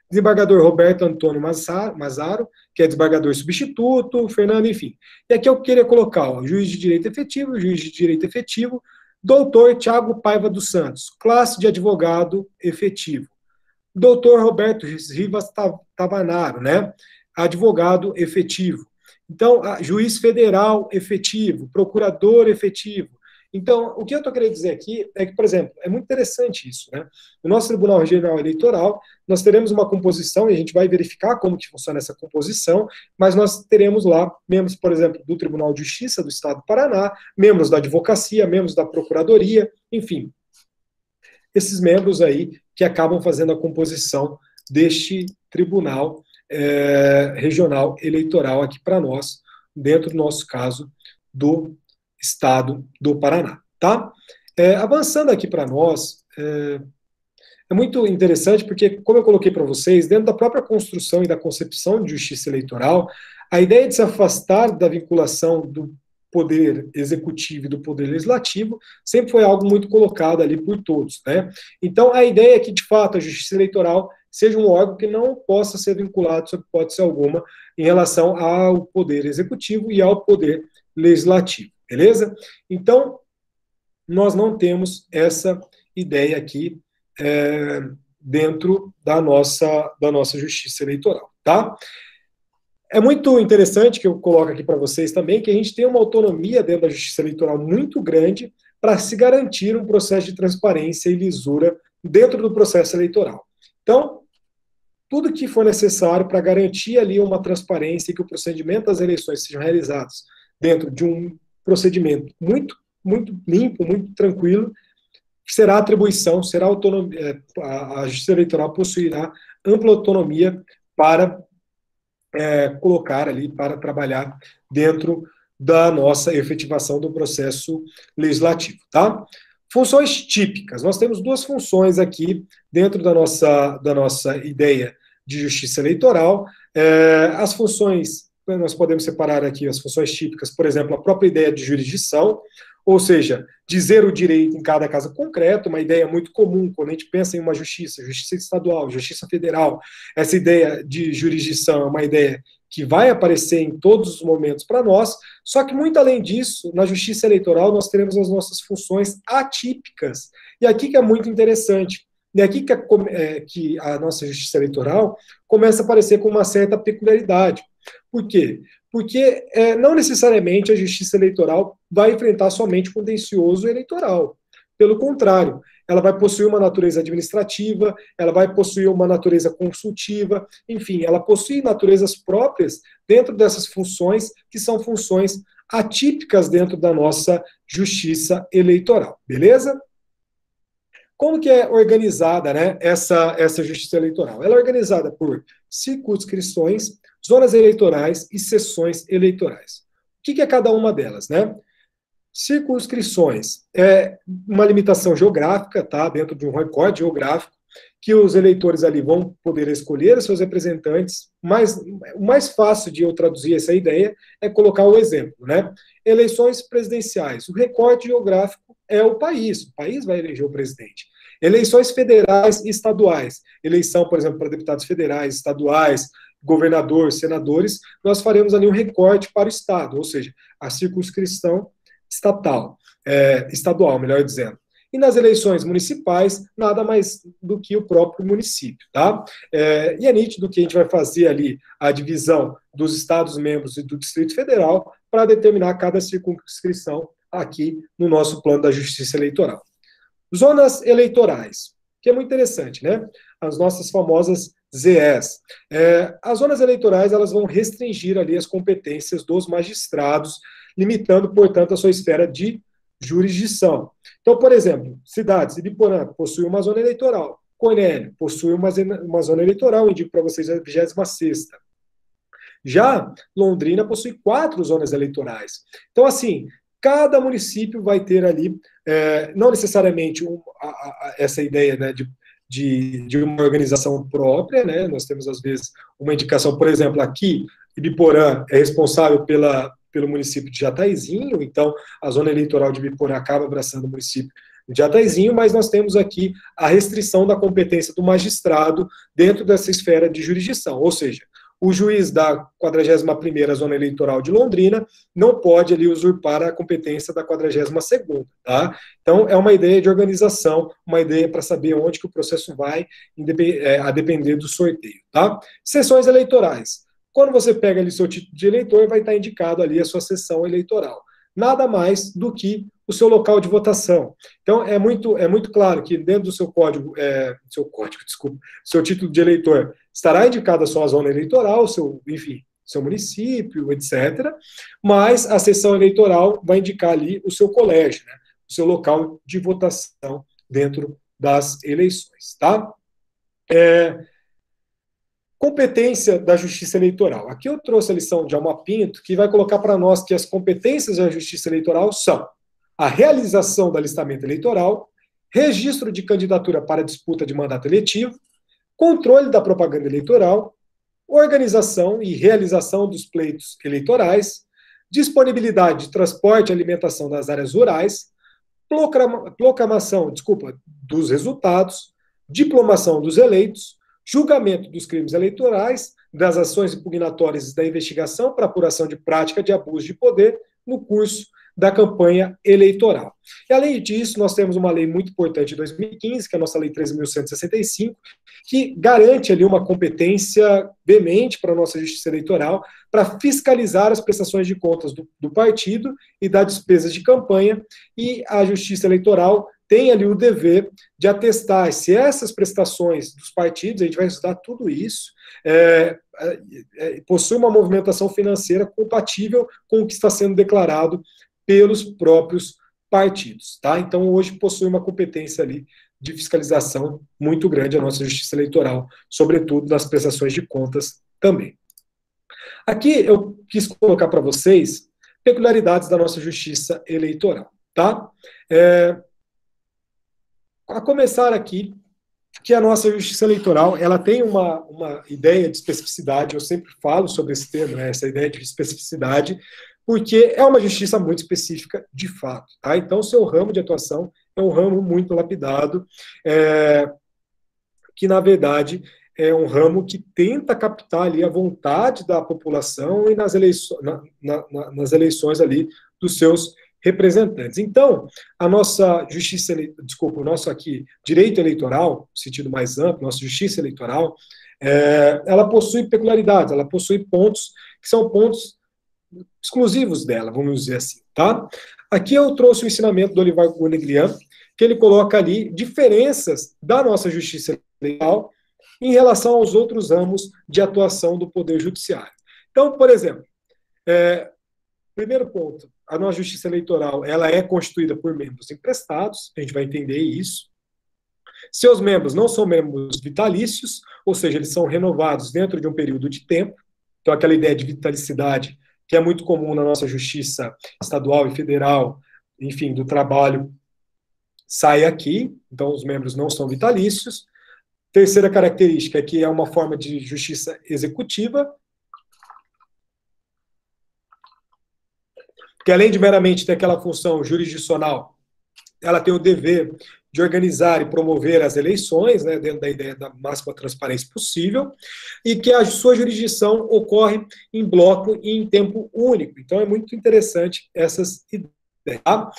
desembargador Roberto Antônio Mazaro, que é desembargador substituto, Fernando, enfim. E aqui eu queria colocar o juiz de direito efetivo, doutor Tiago Paiva dos Santos, classe de advogado efetivo. Doutor Roberto Rivas Tavanaro, né, advogado efetivo. Então, juiz federal efetivo, procurador efetivo. Então, o que eu estou querendo dizer aqui é que, por exemplo, é muito interessante isso, né? No nosso Tribunal Regional Eleitoral, nós teremos uma composição, e a gente vai verificar como que funciona essa composição, mas nós teremos lá membros, por exemplo, do Tribunal de Justiça do Estado do Paraná, membros da advocacia, membros da procuradoria, enfim. Esses membros aí que acabam fazendo a composição deste Tribunal Regional Eleitoral aqui para nós, dentro do nosso caso do Estado do Paraná, tá? Avançando aqui para nós, é muito interessante porque, como eu coloquei para vocês, dentro da própria construção e da concepção de justiça eleitoral, a ideia de se afastar da vinculação do poder executivo e do poder legislativo sempre foi algo muito colocado ali por todos, né? Então, a ideia é que, de fato, a justiça eleitoral seja um órgão que não possa ser vinculado, sob hipótese alguma, em relação ao poder executivo e ao poder legislativo. Beleza? Então, nós não temos essa ideia aqui dentro da nossa justiça eleitoral, tá? É muito interessante que eu coloco aqui para vocês também que a gente tem uma autonomia dentro da justiça eleitoral muito grande para se garantir um processo de transparência e lisura dentro do processo eleitoral. Então, tudo que for necessário para garantir ali uma transparência e que o procedimento das eleições sejam realizados dentro de um procedimento muito, muito limpo, muito tranquilo, será atribuição, será autonomia, a Justiça Eleitoral possuirá ampla autonomia para colocar ali, para trabalhar dentro da nossa efetivação do processo legislativo, tá? Funções típicas. Nós temos duas funções aqui dentro da nossa ideia de justiça eleitoral. As funções, nós podemos separar aqui as funções típicas, por exemplo, a própria ideia de jurisdição, ou seja, dizer o direito em cada caso concreto, uma ideia muito comum quando a gente pensa em uma justiça estadual, justiça federal. Essa ideia de jurisdição é uma ideia que vai aparecer em todos os momentos para nós, só que muito além disso, na justiça eleitoral nós teremos as nossas funções atípicas. E aqui que é muito interessante, e aqui que a nossa justiça eleitoral começa a aparecer com uma certa peculiaridade. Por quê? Porque não necessariamente a justiça eleitoral vai enfrentar somente o contencioso eleitoral. Pelo contrário, ela vai possuir uma natureza administrativa, ela vai possuir uma natureza consultiva, enfim, ela possui naturezas próprias dentro dessas funções, que são funções atípicas dentro da nossa justiça eleitoral, beleza? Como que é organizada, né, essa justiça eleitoral? Ela é organizada por circunscrições, zonas eleitorais e sessões eleitorais. O que é cada uma delas, né? Circunscrições é uma limitação geográfica, tá? Dentro de um recorte geográfico, que os eleitores ali vão poder escolher os seus representantes. Mas o mais fácil de eu traduzir essa ideia é colocar o exemplo, né? Eleições presidenciais. O recorte geográfico é o país vai eleger o presidente. Eleições federais e estaduais. Eleição, por exemplo, para deputados federais, estaduais, governador, senadores, nós faremos ali um recorte para o estado, ou seja, a circunscrição estadual, melhor dizendo. E nas eleições municipais, nada mais do que o próprio município, tá? E é nítido que a gente vai fazer ali a divisão dos Estados-membros e do Distrito Federal para determinar cada circunscrição aqui no nosso plano da Justiça Eleitoral. Zonas eleitorais, que é muito interessante, né? As nossas famosas ZEs. As zonas eleitorais, elas vão restringir ali as competências dos magistrados, limitando, portanto, a sua esfera de jurisdição. Então, por exemplo, cidades, Ibiporã possui uma zona eleitoral, Cornélio possui uma zona eleitoral, indico para vocês a 26ª. Já Londrina possui 4 zonas eleitorais. Então, assim, cada município vai ter ali, não necessariamente essa ideia, né, de uma organização própria, né? Nós temos, às vezes, uma indicação, por exemplo, aqui, Ibiporã é responsável pelo município de Jataizinho, então a zona eleitoral de Ibiporã acaba abraçando o município de Jataizinho, mas nós temos aqui a restrição da competência do magistrado dentro dessa esfera de jurisdição, ou seja, o juiz da 41ª Zona Eleitoral de Londrina não pode ali usurpar a competência da 42ª, tá? Então, é uma ideia de organização, uma ideia para saber onde que o processo vai, a depender do sorteio, tá? Sessões eleitorais. Quando você pega ali seu título de eleitor, vai estar indicado ali a sua sessão eleitoral. Nada mais do que o seu local de votação. Então, é muito claro que dentro do seu seu título de eleitor, estará indicada a sua zona eleitoral, seu município, etc. Mas a sessão eleitoral vai indicar ali o seu colégio, né, o seu local de votação dentro das eleições, tá? Competência da Justiça Eleitoral. Aqui eu trouxe a lição de Alma Pinto, que vai colocar para nós que as competências da Justiça Eleitoral são a realização do alistamento eleitoral, registro de candidatura para disputa de mandato eletivo, controle da propaganda eleitoral, organização e realização dos pleitos eleitorais, disponibilidade de transporte e alimentação das áreas rurais, proclamação dos resultados, diplomação dos eleitos, julgamento dos crimes eleitorais, das ações impugnatórias e da investigação para apuração de prática de abuso de poder no curso da campanha eleitoral. E, além disso, nós temos uma lei muito importante de 2015, que é a nossa Lei 13.165, que garante ali uma competência veemente para a nossa Justiça Eleitoral para fiscalizar as prestações de contas do partido e das despesas de campanha, e a Justiça Eleitoral tem ali o dever de atestar se essas prestações dos partidos, a gente vai estudar tudo isso, possui uma movimentação financeira compatível com o que está sendo declarado pelos próprios partidos, tá? Então, hoje possui uma competência ali de fiscalização muito grande a nossa Justiça Eleitoral, sobretudo das prestações de contas também. Aqui eu quis colocar para vocês peculiaridades da nossa Justiça Eleitoral, tá? A começar aqui, que a nossa Justiça Eleitoral, ela tem uma ideia de especificidade, eu sempre falo sobre esse termo, né, essa ideia de especificidade, porque é uma justiça muito específica de fato, tá? Então, o seu ramo de atuação é um ramo muito lapidado, que, na verdade, é um ramo que tenta captar ali a vontade da população e nas eleições ali dos seus representantes. Então, a nossa o nosso aqui direito eleitoral, no sentido mais amplo, nossa justiça eleitoral, ela possui peculiaridades, ela possui pontos que são pontos exclusivos dela, vamos dizer assim, tá? Aqui eu trouxe o ensinamento do Olivar Gourneglian, que ele coloca ali diferenças da nossa justiça eleitoral em relação aos outros ramos de atuação do Poder Judiciário. Então, por exemplo, primeiro ponto, a nossa justiça eleitoral, ela é constituída por membros emprestados, a gente vai entender isso. Seus membros não são membros vitalícios, ou seja, eles são renovados dentro de um período de tempo. Então, aquela ideia de vitalicidade, que é muito comum na nossa justiça estadual e federal, enfim, do trabalho, sai aqui. Então, os membros não são vitalícios. Terceira característica é que é uma forma de justiça executiva, que além de meramente ter aquela função jurisdicional, ela tem o dever de organizar e promover as eleições, né, dentro da ideia da máxima transparência possível, e que a sua jurisdição ocorre em bloco e em tempo único. Então, é muito interessante essas ideias. Tá?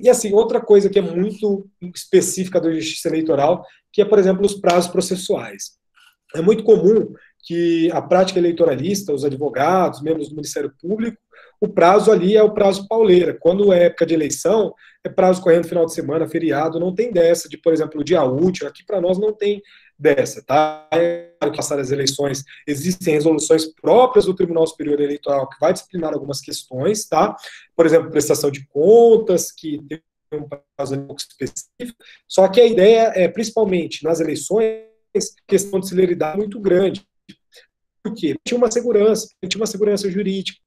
E assim, outra coisa que é muito específica da justiça eleitoral, que é, por exemplo, os prazos processuais. É muito comum que a prática eleitoralista, os advogados, membros do Ministério Público, o prazo ali é o prazo pauleira. Quando é época de eleição, é prazo correndo final de semana, feriado, não tem dessa de, por exemplo, o dia útil. Aqui para nós não tem dessa, tá? É claro que passar as eleições, existem resoluções próprias do Tribunal Superior Eleitoral que vai disciplinar algumas questões, tá? Por exemplo, prestação de contas, que tem um prazo um pouco específico. Só que a ideia é, principalmente nas eleições, questão de celeridade muito grande. Por quê? Tinha uma segurança jurídica.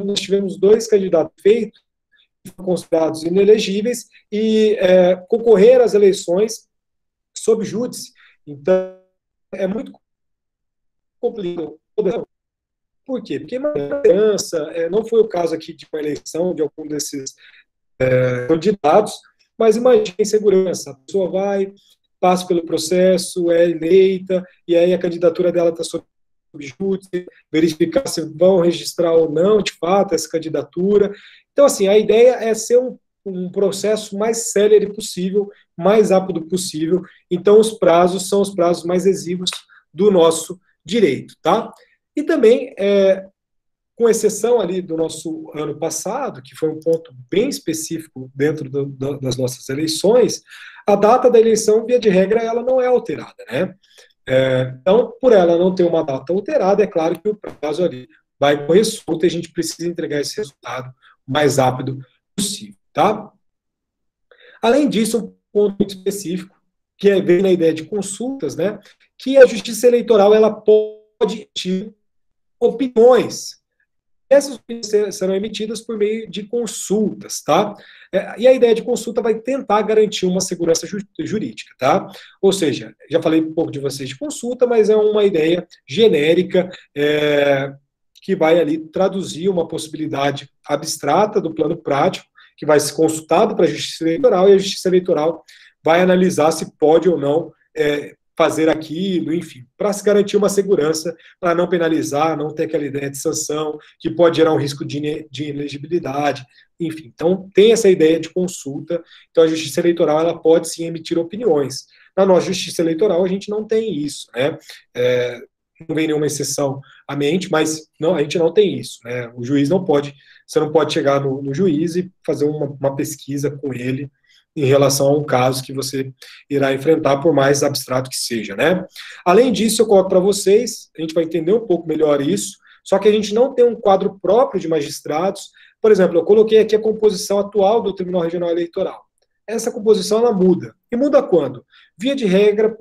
Nós tivemos 2 candidatos feitos, considerados inelegíveis, e concorreram às eleições sob júdice. Então, é muito complicado. Por quê? Porque uma segurança, não foi o caso aqui de uma eleição de algum desses candidatos, mas imagine segurança. A pessoa vai, passa pelo processo, é eleita, e aí a candidatura dela está sob júdice, verificar se vão registrar ou não, de fato, essa candidatura. Então, assim, a ideia é ser um processo mais célere possível, mais rápido possível. Então, os prazos são os prazos mais exíguos do nosso direito, tá? E também, com exceção ali do nosso ano passado, que foi um ponto bem específico dentro das nossas eleições, a data da eleição, via de regra, ela não é alterada, né? Então, por ela não ter uma data alterada, é claro que o prazo ali vai correr solto e a gente precisa entregar esse resultado o mais rápido possível, tá? Além disso, um ponto muito específico, que vem na ideia de consultas, né? Que a Justiça Eleitoral, ela pode emitir opiniões. Essas opiniões serão emitidas por meio de consultas, tá? E a ideia de consulta vai tentar garantir uma segurança jurídica, tá? Ou seja, já falei um pouco de vocês de consulta, mas é uma ideia genérica que vai ali traduzir uma possibilidade abstrata do plano prático, que vai ser consultado para a Justiça Eleitoral, e a Justiça Eleitoral vai analisar se pode ou não fazer aquilo, enfim, para se garantir uma segurança, para não penalizar, não ter aquela ideia de sanção, que pode gerar um risco de inelegibilidade, enfim. Então, tem essa ideia de consulta, então a Justiça Eleitoral, ela pode sim emitir opiniões. Na nossa Justiça Eleitoral, a gente não tem isso, né? Não vem nenhuma exceção à mente, mas não, a gente não tem isso, né? O juiz não pode, você não pode chegar no juiz e fazer uma pesquisa com ele em relação a um caso que você irá enfrentar, por mais abstrato que seja, né? Além disso, eu coloco para vocês, a gente vai entender um pouco melhor isso, só que a gente não tem um quadro próprio de magistrados. Por exemplo, eu coloquei aqui a composição atual do Tribunal Regional Eleitoral. Essa composição, ela muda. E muda quando? Via de regra,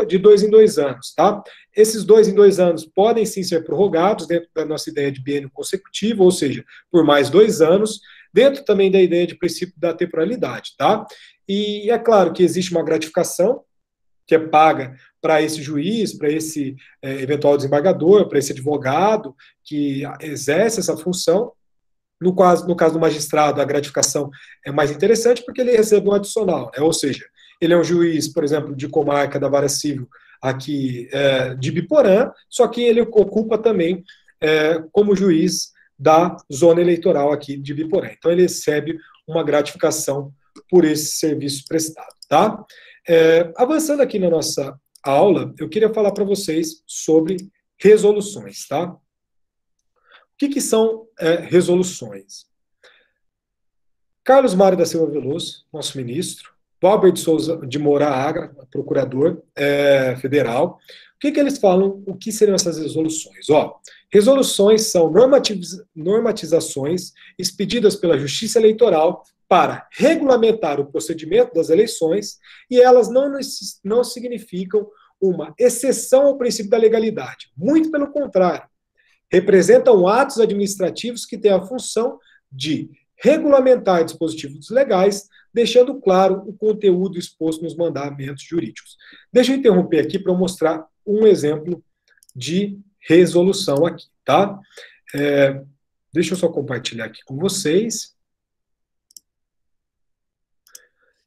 de 2 em 2 anos, tá? Esses 2 em 2 anos podem sim ser prorrogados dentro da nossa ideia de biênio consecutivo, ou seja, por mais 2 anos, dentro também da ideia de princípio da temporalidade, tá? E é claro que existe uma gratificação que é paga para esse juiz, para esse eventual desembargador, para esse advogado que exerce essa função. No caso do magistrado, a gratificação é mais interessante porque ele recebe um adicional, né? Ou seja, ele é um juiz, por exemplo, de comarca da Vara Civil aqui de Biporã, só que ele ocupa também como juiz da zona eleitoral aqui de Biporã. Então, ele recebe uma gratificação por esse serviço prestado, tá? Avançando aqui na nossa aula, eu queria falar para vocês sobre resoluções, tá? O que são resoluções? Carlos Mário da Silva Veloso, nosso ministro, Valber de Souza de Moura Agra, procurador federal. O que eles falam? O que seriam essas resoluções? Resoluções são normatizações expedidas pela Justiça Eleitoral para regulamentar o procedimento das eleições, e elas não significam uma exceção ao princípio da legalidade. Muito pelo contrário, representam atos administrativos que têm a função de regulamentar dispositivos legais, deixando claro o conteúdo exposto nos mandamentos jurídicos. Deixa eu interromper aqui para mostrar um exemplo de resolução aqui, tá? Deixa eu só compartilhar aqui com vocês.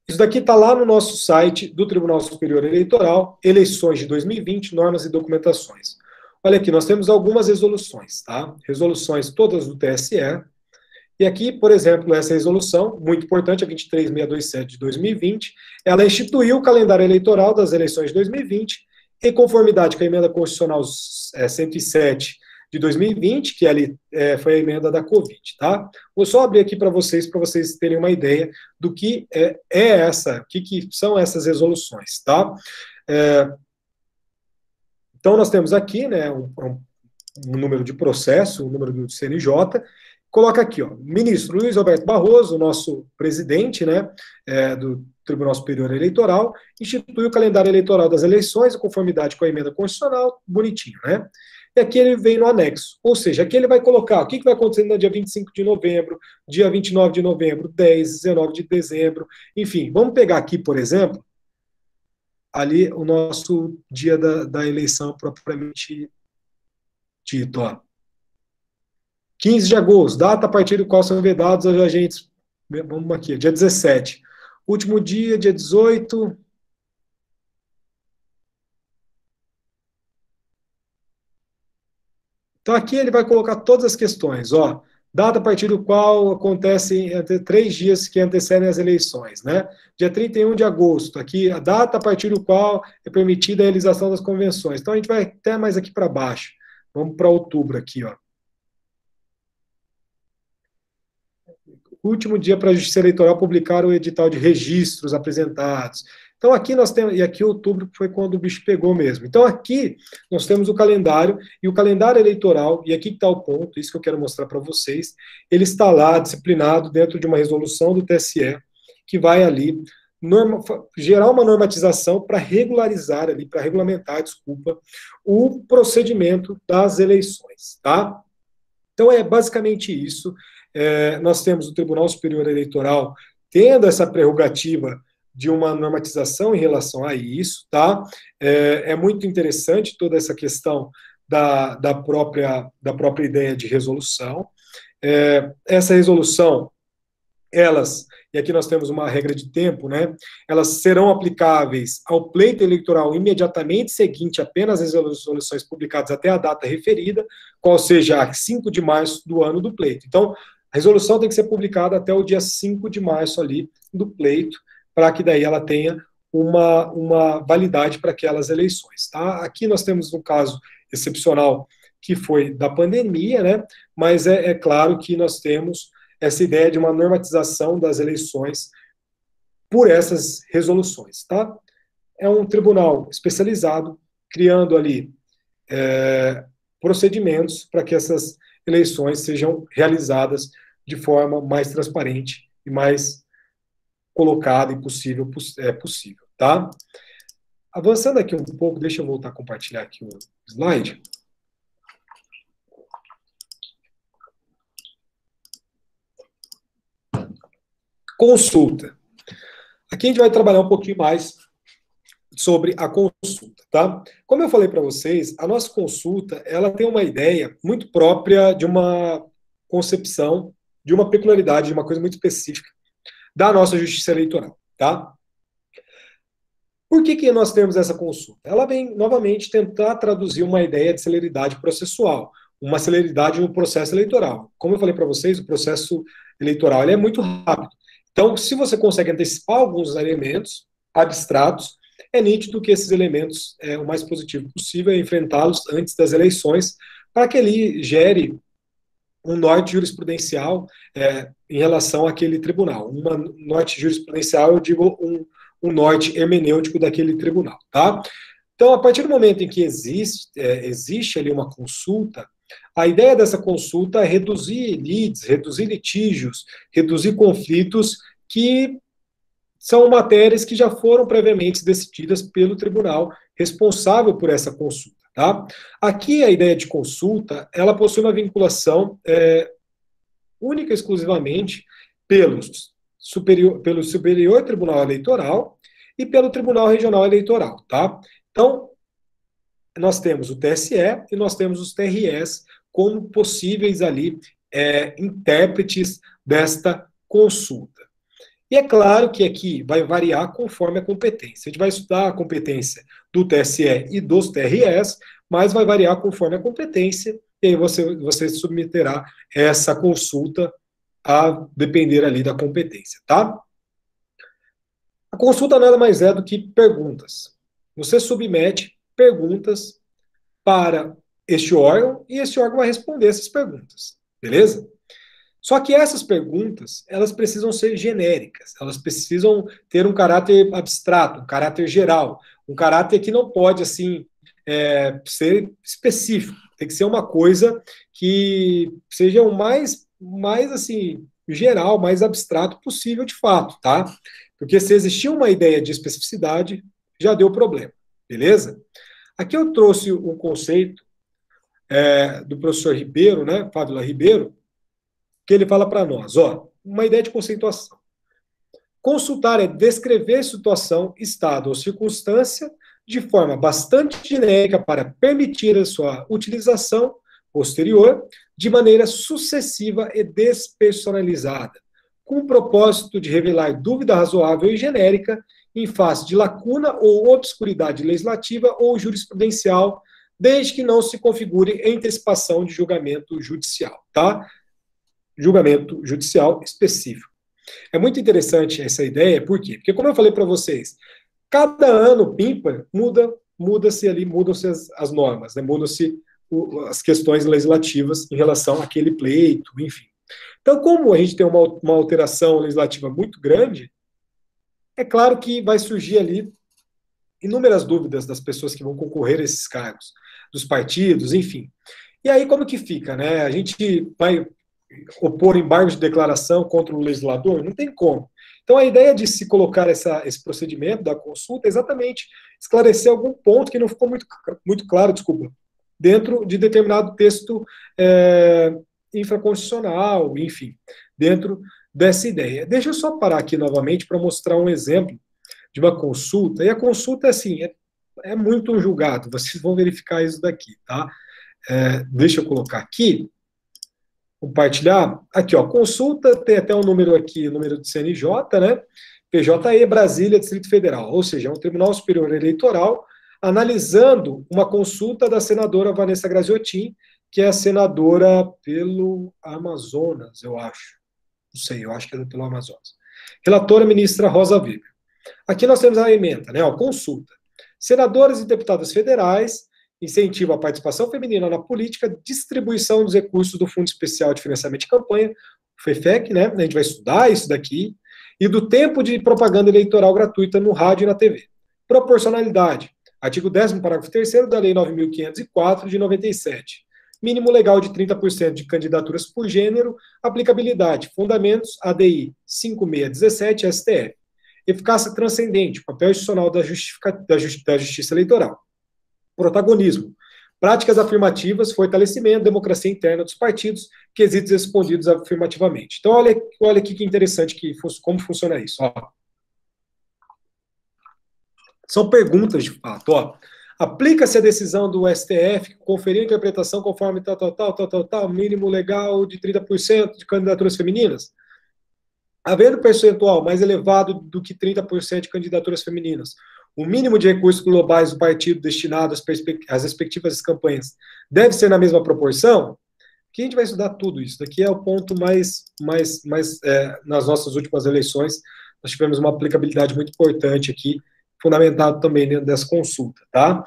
Isso daqui está lá no nosso site do Tribunal Superior Eleitoral, eleições de 2020, normas e documentações. Olha aqui, nós temos algumas resoluções, tá? Resoluções todas do TSE, E aqui, por exemplo, essa resolução, muito importante, a 23627 de 2020, ela instituiu o calendário eleitoral das eleições de 2020, em conformidade com a emenda constitucional 107 de 2020, que ali foi a emenda da Covid, tá? Vou só abrir aqui para vocês terem uma ideia do que que são essas resoluções, tá? Então, nós temos aqui, né, um número de processo, um número do CNJ, coloca aqui, ó, ministro Luiz Roberto Barroso, nosso presidente, né, do Tribunal Superior Eleitoral, institui o calendário eleitoral das eleições em conformidade com a emenda constitucional, bonitinho, né? E aqui ele vem no anexo, ou seja, aqui ele vai colocar o que vai acontecer no dia 25 de novembro, dia 29 de novembro, 10, 19 de dezembro, enfim, vamos pegar aqui, por exemplo, ali o nosso dia da eleição propriamente dito, ó. 15 de agosto, data a partir do qual são vedados os agentes. Vamos aqui, dia 17. Último dia 18. Então aqui ele vai colocar todas as questões, ó. Data a partir do qual acontecem entre 3 dias que antecedem as eleições, né? Dia 31 de agosto, aqui a data a partir do qual é permitida a realização das convenções. Então a gente vai até mais aqui para baixo. Vamos para outubro aqui, ó. Último dia para a Justiça Eleitoral publicar o edital de registros apresentados. Então aqui nós temos, e aqui outubro foi quando o bicho pegou mesmo. Então aqui nós temos o calendário, e o calendário eleitoral, e aqui está o ponto, isso que eu quero mostrar para vocês, ele está lá disciplinado dentro de uma resolução do TSE, que vai ali gerar uma normatização para regularizar ali, para regulamentar, desculpa, o procedimento das eleições, tá? Então é basicamente isso. Nós temos o Tribunal Superior Eleitoral tendo essa prerrogativa de uma normatização em relação a isso, tá? É muito interessante toda essa questão da própria ideia de resolução. Essa resolução, e aqui nós temos uma regra de tempo, né? Elas serão aplicáveis ao pleito eleitoral imediatamente seguinte apenas às resoluções publicadas até a data referida, qual seja a 5 de março do ano do pleito. Então, a resolução tem que ser publicada até o dia 5 de março ali do pleito, para que daí ela tenha uma validade para aquelas eleições, tá? Aqui nós temos um caso excepcional que foi da pandemia, né? Mas é claro que nós temos essa ideia de uma normatização das eleições por essas resoluções, tá? É um tribunal especializado, criando ali procedimentos para que essas eleições sejam realizadas de forma mais transparente e mais colocada e possível, tá? Avançando aqui um pouco, deixa eu voltar a compartilhar aqui o slide. Consulta. Aqui a gente vai trabalhar um pouquinho mais sobre a consulta, tá? Como eu falei para vocês, a nossa consulta, ela tem uma ideia muito própria de uma concepção, de uma peculiaridade, de uma coisa muito específica da nossa justiça eleitoral, tá? Por que nós temos essa consulta? Ela vem, novamente, tentar traduzir uma ideia de celeridade processual, uma celeridade no processo eleitoral. Como eu falei para vocês, o processo eleitoral ele é muito rápido. Então, se você consegue antecipar alguns elementos abstratos, é nítido que esses elementos, o mais positivo possível, é enfrentá-los antes das eleições, para que ele gere um norte jurisprudencial em relação àquele tribunal. Um norte jurisprudencial, eu digo um norte hermenêutico daquele tribunal, tá? Então, a partir do momento em que existe ali uma consulta, a ideia dessa consulta é reduzir leads, reduzir litígios, reduzir conflitos que são matérias que já foram previamente decididas pelo tribunal responsável por essa consulta, tá? Aqui a ideia de consulta, ela possui uma vinculação única e exclusivamente pelo Superior Tribunal Eleitoral e pelo Tribunal Regional Eleitoral, tá? Então, nós temos o TSE e nós temos os TREs como possíveis ali intérpretes desta consulta. E é claro que aqui vai variar conforme a competência. A gente vai estudar a competência do TSE e dos TREs, mas vai variar conforme a competência, e aí você submeterá essa consulta a depender ali da competência, tá? A consulta nada mais é do que perguntas. Você submete perguntas para este órgão e este órgão vai responder essas perguntas, beleza? Só que essas perguntas, elas precisam ser genéricas, elas precisam ter um caráter abstrato, um caráter geral, um caráter que não pode, assim, ser específico. Tem que ser uma coisa que seja o mais assim, geral, mais abstrato possível de fato, tá? Porque se existir uma ideia de especificidade, já deu problema, beleza? Aqui eu trouxe um conceito do professor Ribeiro, né, Fávila Ribeiro, que ele fala para nós, ó, uma ideia de conceituação. Consultar é descrever situação, estado ou circunstância de forma bastante genérica para permitir a sua utilização posterior de maneira sucessiva e despersonalizada, com o propósito de revelar dúvida razoável e genérica em face de lacuna ou obscuridade legislativa ou jurisprudencial, desde que não se configure antecipação de julgamento judicial, tá? Julgamento judicial específico. É muito interessante essa ideia, por quê? Porque, como eu falei para vocês, cada ano PIMPA muda-se ali, mudam-se as normas, né? Mudam-se as questões legislativas em relação àquele pleito, enfim. Então, como a gente tem uma alteração legislativa muito grande, é claro que vai surgir ali inúmeras dúvidas das pessoas que vão concorrer a esses cargos, dos partidos, enfim. E aí, como que fica, né? A gente vai opor embargo de declaração contra o legislador? Não tem como. Então, a ideia de se colocar esse procedimento da consulta é exatamente esclarecer algum ponto que não ficou muito claro, desculpa, dentro de determinado texto infraconstitucional, enfim, dentro dessa ideia. Deixa eu só parar aqui novamente para mostrar um exemplo de uma consulta, e a consulta, assim, é muito um julgado, vocês vão verificar isso daqui, tá? Deixa eu colocar aqui, compartilhar, aqui, ó, consulta, tem até um número aqui, número de CNJ, né? PJE, Brasília, Distrito Federal, ou seja, é um Tribunal Superior Eleitoral, analisando uma consulta da senadora Vanessa Graziotin, que é a senadora pelo Amazonas, eu acho. Não sei, eu acho que é pelo Amazonas. Relatora ministra Rosa Weber. Aqui nós temos a ementa, né? Ó, consulta. Senadores e deputados federais incentivam a participação feminina na política, distribuição dos recursos do Fundo Especial de Financiamento de Campanha, o FEFEC, né? A gente vai estudar isso daqui, e do tempo de propaganda eleitoral gratuita no rádio e na TV. Proporcionalidade. Artigo 10º, parágrafo 3º da Lei 9.504, de 97. Mínimo legal de 30% de candidaturas por gênero. Aplicabilidade. Fundamentos. ADI 5617, STF. Eficácia transcendente. Papel institucional da Justiça Eleitoral. Protagonismo. Práticas afirmativas, fortalecimento, democracia interna dos partidos, quesitos respondidos afirmativamente. Então, olha aqui que interessante como funciona isso. Ó. São perguntas de fato. Ó. Aplica-se a decisão do STF que conferiu interpretação conforme tal, mínimo legal de 30% de candidaturas femininas? Havendo percentual mais elevado do que 30% de candidaturas femininas, o mínimo de recursos globais do partido destinado às respectivas campanhas deve ser na mesma proporção? Aqui a gente vai estudar tudo isso. Daqui é o ponto mais nas nossas últimas eleições, nós tivemos uma aplicabilidade muito importante aqui, fundamentado também dentro dessa consulta, tá?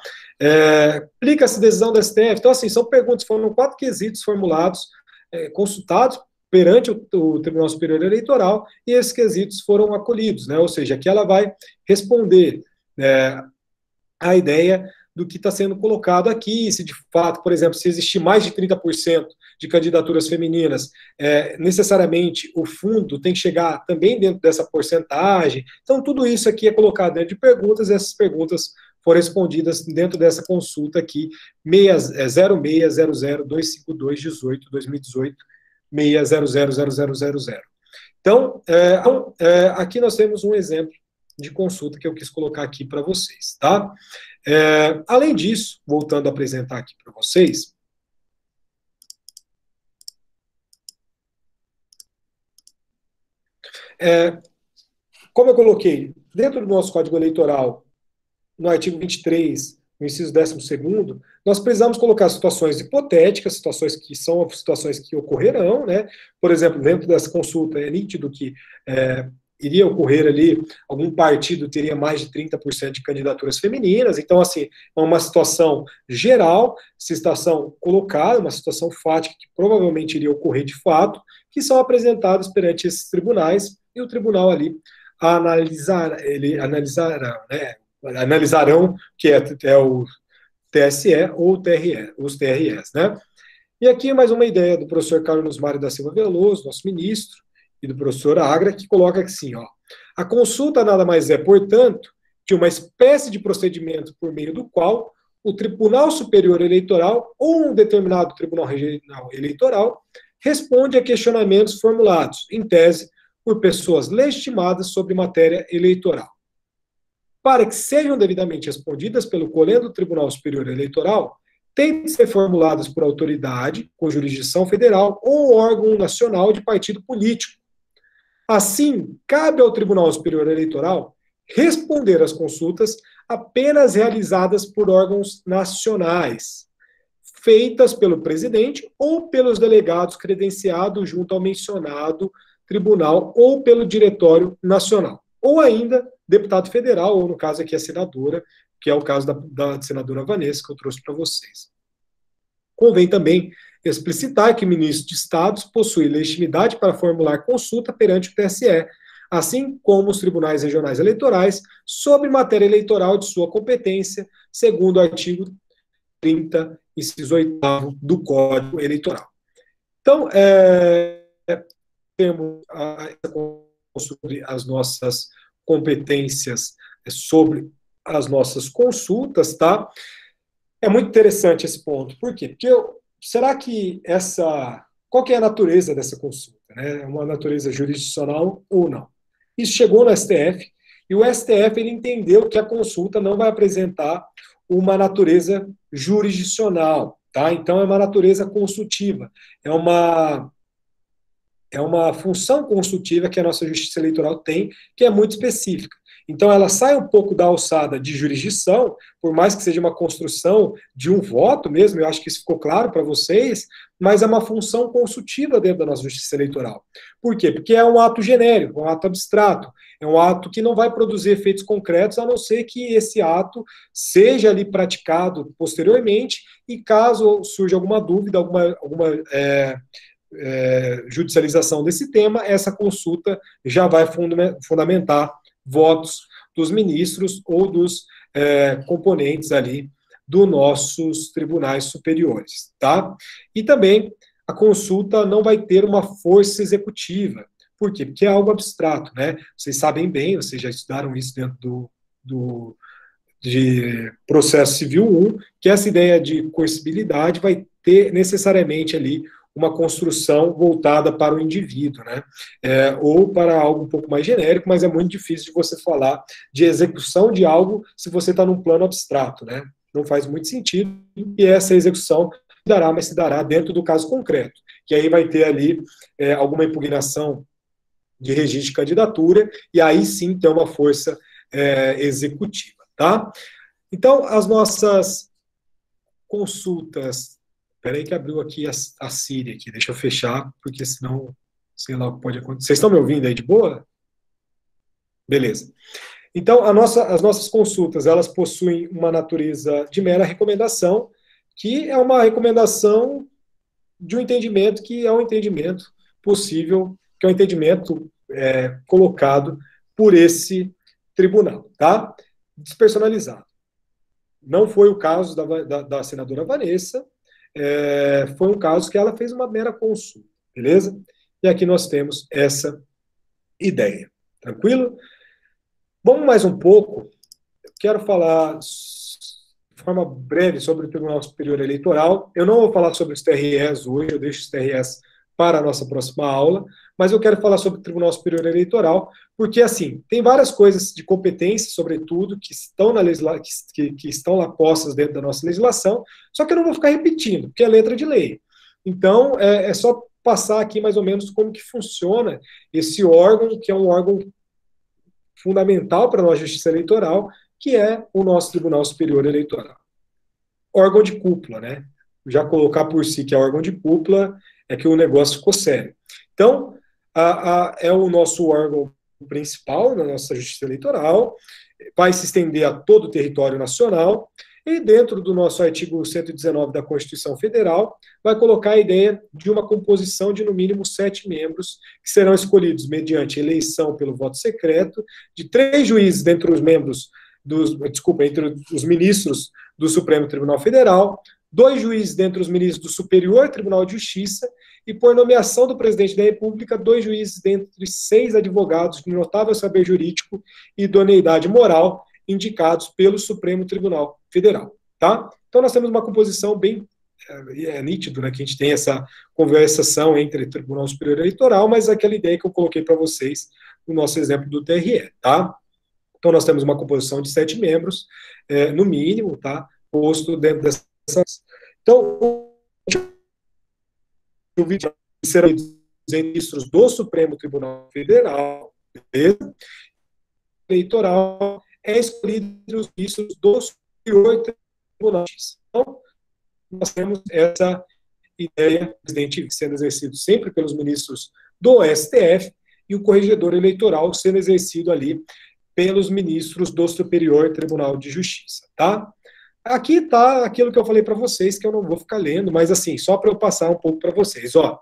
Aplica-se decisão do STF. Então, assim, são perguntas, foram 4 quesitos formulados, consultados perante o Tribunal Superior Eleitoral, e esses quesitos foram acolhidos, né? Ou seja, aqui ela vai responder a ideia do que está sendo colocado aqui, se de fato, por exemplo, se existir mais de 30% de candidaturas femininas, necessariamente o fundo tem que chegar também dentro dessa porcentagem. Então, tudo isso aqui é colocado dentro de perguntas, e essas perguntas foram respondidas dentro dessa consulta aqui, 0600252218, 6000000. Então, aqui nós temos um exemplo de consulta que eu quis colocar aqui para vocês, tá? Além disso, voltando a apresentar aqui para vocês, como eu coloquei, dentro do nosso Código Eleitoral, no artigo 23, no inciso 12º, nós precisamos colocar situações hipotéticas, situações que são situações que ocorrerão, né? Por exemplo, dentro dessa consulta é nítido que iria ocorrer ali, algum partido teria mais de 30% de candidaturas femininas, então, assim, é uma situação geral, situação colocada, uma situação fática que provavelmente iria ocorrer de fato, que são apresentadas perante esses tribunais, e o tribunal ali analisarão, que é o TSE ou o TRE, os TREs, né? E aqui mais uma ideia do professor Carlos Mário da Silva Veloso, nosso ministro, e do professor Agra, que coloca assim, ó, a consulta nada mais é, portanto, que uma espécie de procedimento por meio do qual o Tribunal Superior Eleitoral ou um determinado Tribunal Regional Eleitoral responde a questionamentos formulados, em tese, por pessoas legitimadas sobre matéria eleitoral. Para que sejam devidamente respondidas pelo colégio do Tribunal Superior Eleitoral, têm de ser formuladas por autoridade, com jurisdição federal ou órgão nacional de partido político. Assim, cabe ao Tribunal Superior Eleitoral responder às consultas apenas realizadas por órgãos nacionais, feitas pelo presidente ou pelos delegados credenciados junto ao mencionado tribunal ou pelo Diretório Nacional, ou ainda deputado federal, ou no caso aqui a senadora, que é o caso da senadora Vanessa, que eu trouxe para vocês. Convém também explicitar que o ministro de Estados possui legitimidade para formular consulta perante o TSE, assim como os tribunais regionais eleitorais, sobre matéria eleitoral de sua competência, segundo o artigo 30, inciso 8º do Código Eleitoral. Então, temos sobre as nossas competências, sobre as nossas consultas, tá? É muito interessante esse ponto. Por quê? Porque será que qual que é a natureza dessa consulta? Né? É uma natureza jurisdicional ou não? Isso chegou no STF, e o STF ele entendeu que a consulta não vai apresentar uma natureza jurisdicional, tá? Então é uma natureza consultiva, é uma função consultiva que a nossa Justiça Eleitoral tem, que é muito específica. Então, ela sai um pouco da alçada de jurisdição, por mais que seja uma construção de um voto mesmo, eu acho que isso ficou claro para vocês, mas é uma função consultiva dentro da nossa Justiça Eleitoral. Por quê? Porque é um ato genérico, um ato abstrato, é um ato que não vai produzir efeitos concretos, a não ser que esse ato seja ali praticado posteriormente, e caso surja alguma dúvida, alguma judicialização desse tema, essa consulta já vai fundamentar votos dos ministros ou dos componentes ali dos nossos tribunais superiores, tá? E também a consulta não vai ter uma força executiva. Por quê? Porque é algo abstrato, né? Vocês sabem bem, vocês já estudaram isso dentro de processo civil 1, que essa ideia de coercibilidade vai ter necessariamente ali uma construção voltada para o indivíduo, né? Ou para algo um pouco mais genérico, mas é muito difícil de você falar de execução de algo se você está num plano abstrato, né? Não faz muito sentido, e essa execução se dará dentro do caso concreto, que aí vai ter ali alguma impugnação de registro de candidatura, e aí sim tem uma força executiva, tá? Então, as nossas consultas. Espera aí que abriu aqui a Síria aqui, deixa eu fechar, porque senão, sei lá o que pode acontecer. Vocês estão me ouvindo aí de boa? Beleza. Então, as nossas consultas, elas possuem uma natureza de mera recomendação, que é uma recomendação de um entendimento que é um entendimento possível, que é um entendimento colocado por esse tribunal, tá? Despersonalizado. Não foi o caso da senadora Vanessa, foi um caso que ela fez uma mera consulta, beleza? E aqui nós temos essa ideia, tranquilo? Vamos mais um pouco, eu quero falar de forma breve sobre o Tribunal Superior Eleitoral. Eu não vou falar sobre os TREs hoje, eu deixo os TREs para a nossa próxima aula, mas eu quero falar sobre o Tribunal Superior Eleitoral, porque, assim, tem várias coisas de competência, sobretudo, que estão, que estão lá postas dentro da nossa legislação, só que eu não vou ficar repetindo, porque é letra de lei. Então, é só passar aqui mais ou menos como que funciona esse órgão, que é um órgão fundamental para a nossa Justiça Eleitoral, que é o nosso Tribunal Superior Eleitoral. órgão de cúpula, né? Já colocar por si que é órgão de cúpula é que o negócio ficou sério. Então, é o nosso órgão principal na nossa Justiça Eleitoral, vai se estender a todo o território nacional, e dentro do nosso artigo 119 da Constituição Federal, vai colocar a ideia de uma composição de no mínimo 7 membros, que serão escolhidos mediante eleição pelo voto secreto, de 3 juízes dentre os membros entre os ministros do Supremo Tribunal Federal, 2 juízes dentre os ministros do Superior Tribunal de Justiça, e por nomeação do presidente da República, 2 juízes dentre 6 advogados de notável saber jurídico e idoneidade moral, indicados pelo Supremo Tribunal Federal, tá? Então nós temos uma composição bem nítido, né, que a gente tem essa conversação entre Tribunal Superior Eleitoral, mas aquela ideia que eu coloquei para vocês no nosso exemplo do TRE, tá? Então nós temos uma composição de 7 membros, no mínimo, tá? Posto dentro dessas. Então, o vídeo será dos ministros do Supremo Tribunal Federal, beleza? Eleitoral é escolhido entre os ministros do Superior Tribunal de Justiça. Então, nós temos essa ideia, o presidente sendo exercido sempre pelos ministros do STF e o corregedor eleitoral sendo exercido ali pelos ministros do Superior Tribunal de Justiça, tá? Aqui está aquilo que eu falei para vocês, que eu não vou ficar lendo, mas assim, só para eu passar um pouco para vocês, ó.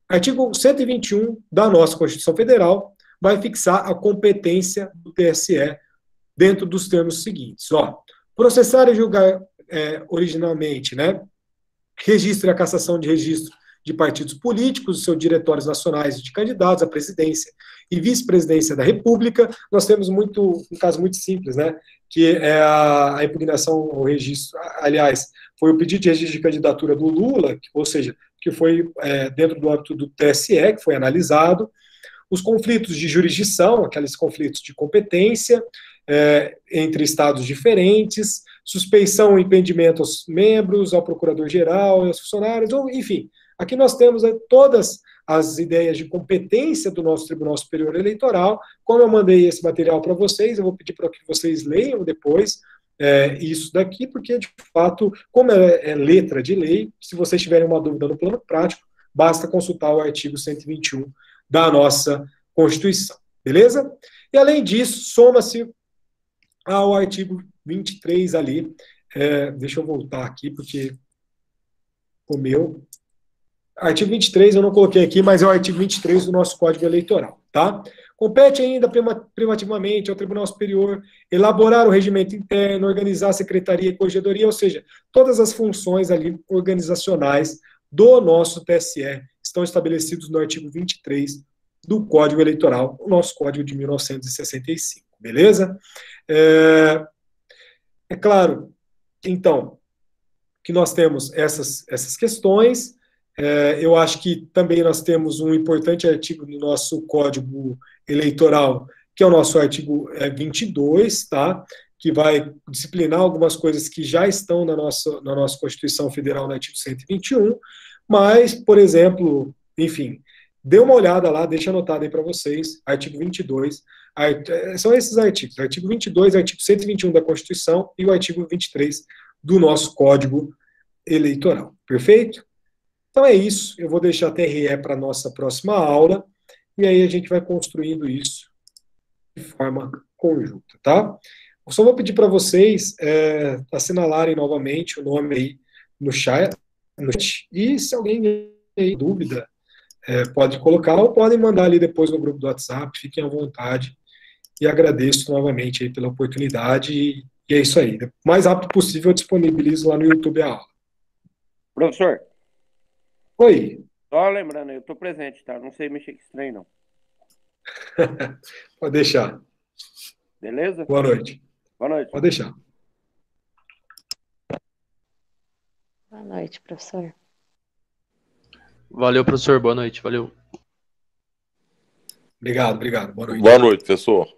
Artigo 121 da nossa Constituição Federal vai fixar a competência do TSE dentro dos termos seguintes, ó. Processar e julgar originalmente, né, registre a cassação de registro de partidos políticos, seus diretórios nacionais de candidatos à presidência e vice-presidência da República. Nós temos um caso muito simples, né, que é a impugnação ao registro, aliás, foi o pedido de registro de candidatura do Lula, ou seja, que foi dentro do âmbito do TSE, que foi analisado, os conflitos de jurisdição, aqueles conflitos de competência entre estados diferentes, suspeição e impedimento aos membros, ao procurador-geral, aos funcionários, ou, enfim, aqui nós temos todas as ideias de competência do nosso Tribunal Superior Eleitoral. Como eu mandei esse material para vocês, eu vou pedir para que vocês leiam depois isso daqui, porque, de fato, como é letra de lei, se vocês tiverem uma dúvida no plano prático, basta consultar o artigo 121 da nossa Constituição, beleza? E, além disso, soma-se ao artigo 23 ali, deixa eu voltar aqui, porque o meu... Artigo 23 eu não coloquei aqui, mas é o artigo 23 do nosso Código Eleitoral, tá? Compete ainda privativamente ao Tribunal Superior elaborar o regimento interno, organizar a secretaria e corregedoria, ou seja, todas as funções ali organizacionais do nosso TSE estão estabelecidos no artigo 23 do Código Eleitoral, o nosso Código de 1965, beleza? É claro, então, que nós temos essas questões. Eu acho que também nós temos um importante artigo no nosso Código Eleitoral, que é o nosso artigo 22, tá? Que vai disciplinar algumas coisas que já estão na nossa Constituição Federal, no artigo 121, mas, por exemplo, enfim, dê uma olhada lá, deixa anotado aí para vocês, artigo 22, são esses artigos, artigo 22, artigo 121 da Constituição e o artigo 23 do nosso Código Eleitoral, perfeito? Então é isso, eu vou deixar a TRE para a nossa próxima aula, e aí a gente vai construindo isso de forma conjunta, tá? Eu só vou pedir para vocês assinalarem novamente o nome aí no chat, e se alguém tem dúvida, pode colocar, ou podem mandar ali depois no grupo do WhatsApp, fiquem à vontade, e agradeço novamente aí pela oportunidade, e é isso aí. O mais rápido possível eu disponibilizo lá no YouTube a aula. Professor. Oi. Só lembrando, eu estou presente, tá? Não sei mexer com estranho, não. Pode deixar. Beleza? Boa noite. Boa noite. Pode deixar. Boa noite, professor. Valeu, professor. Boa noite. Valeu. Obrigado. Boa noite. Boa noite, professor.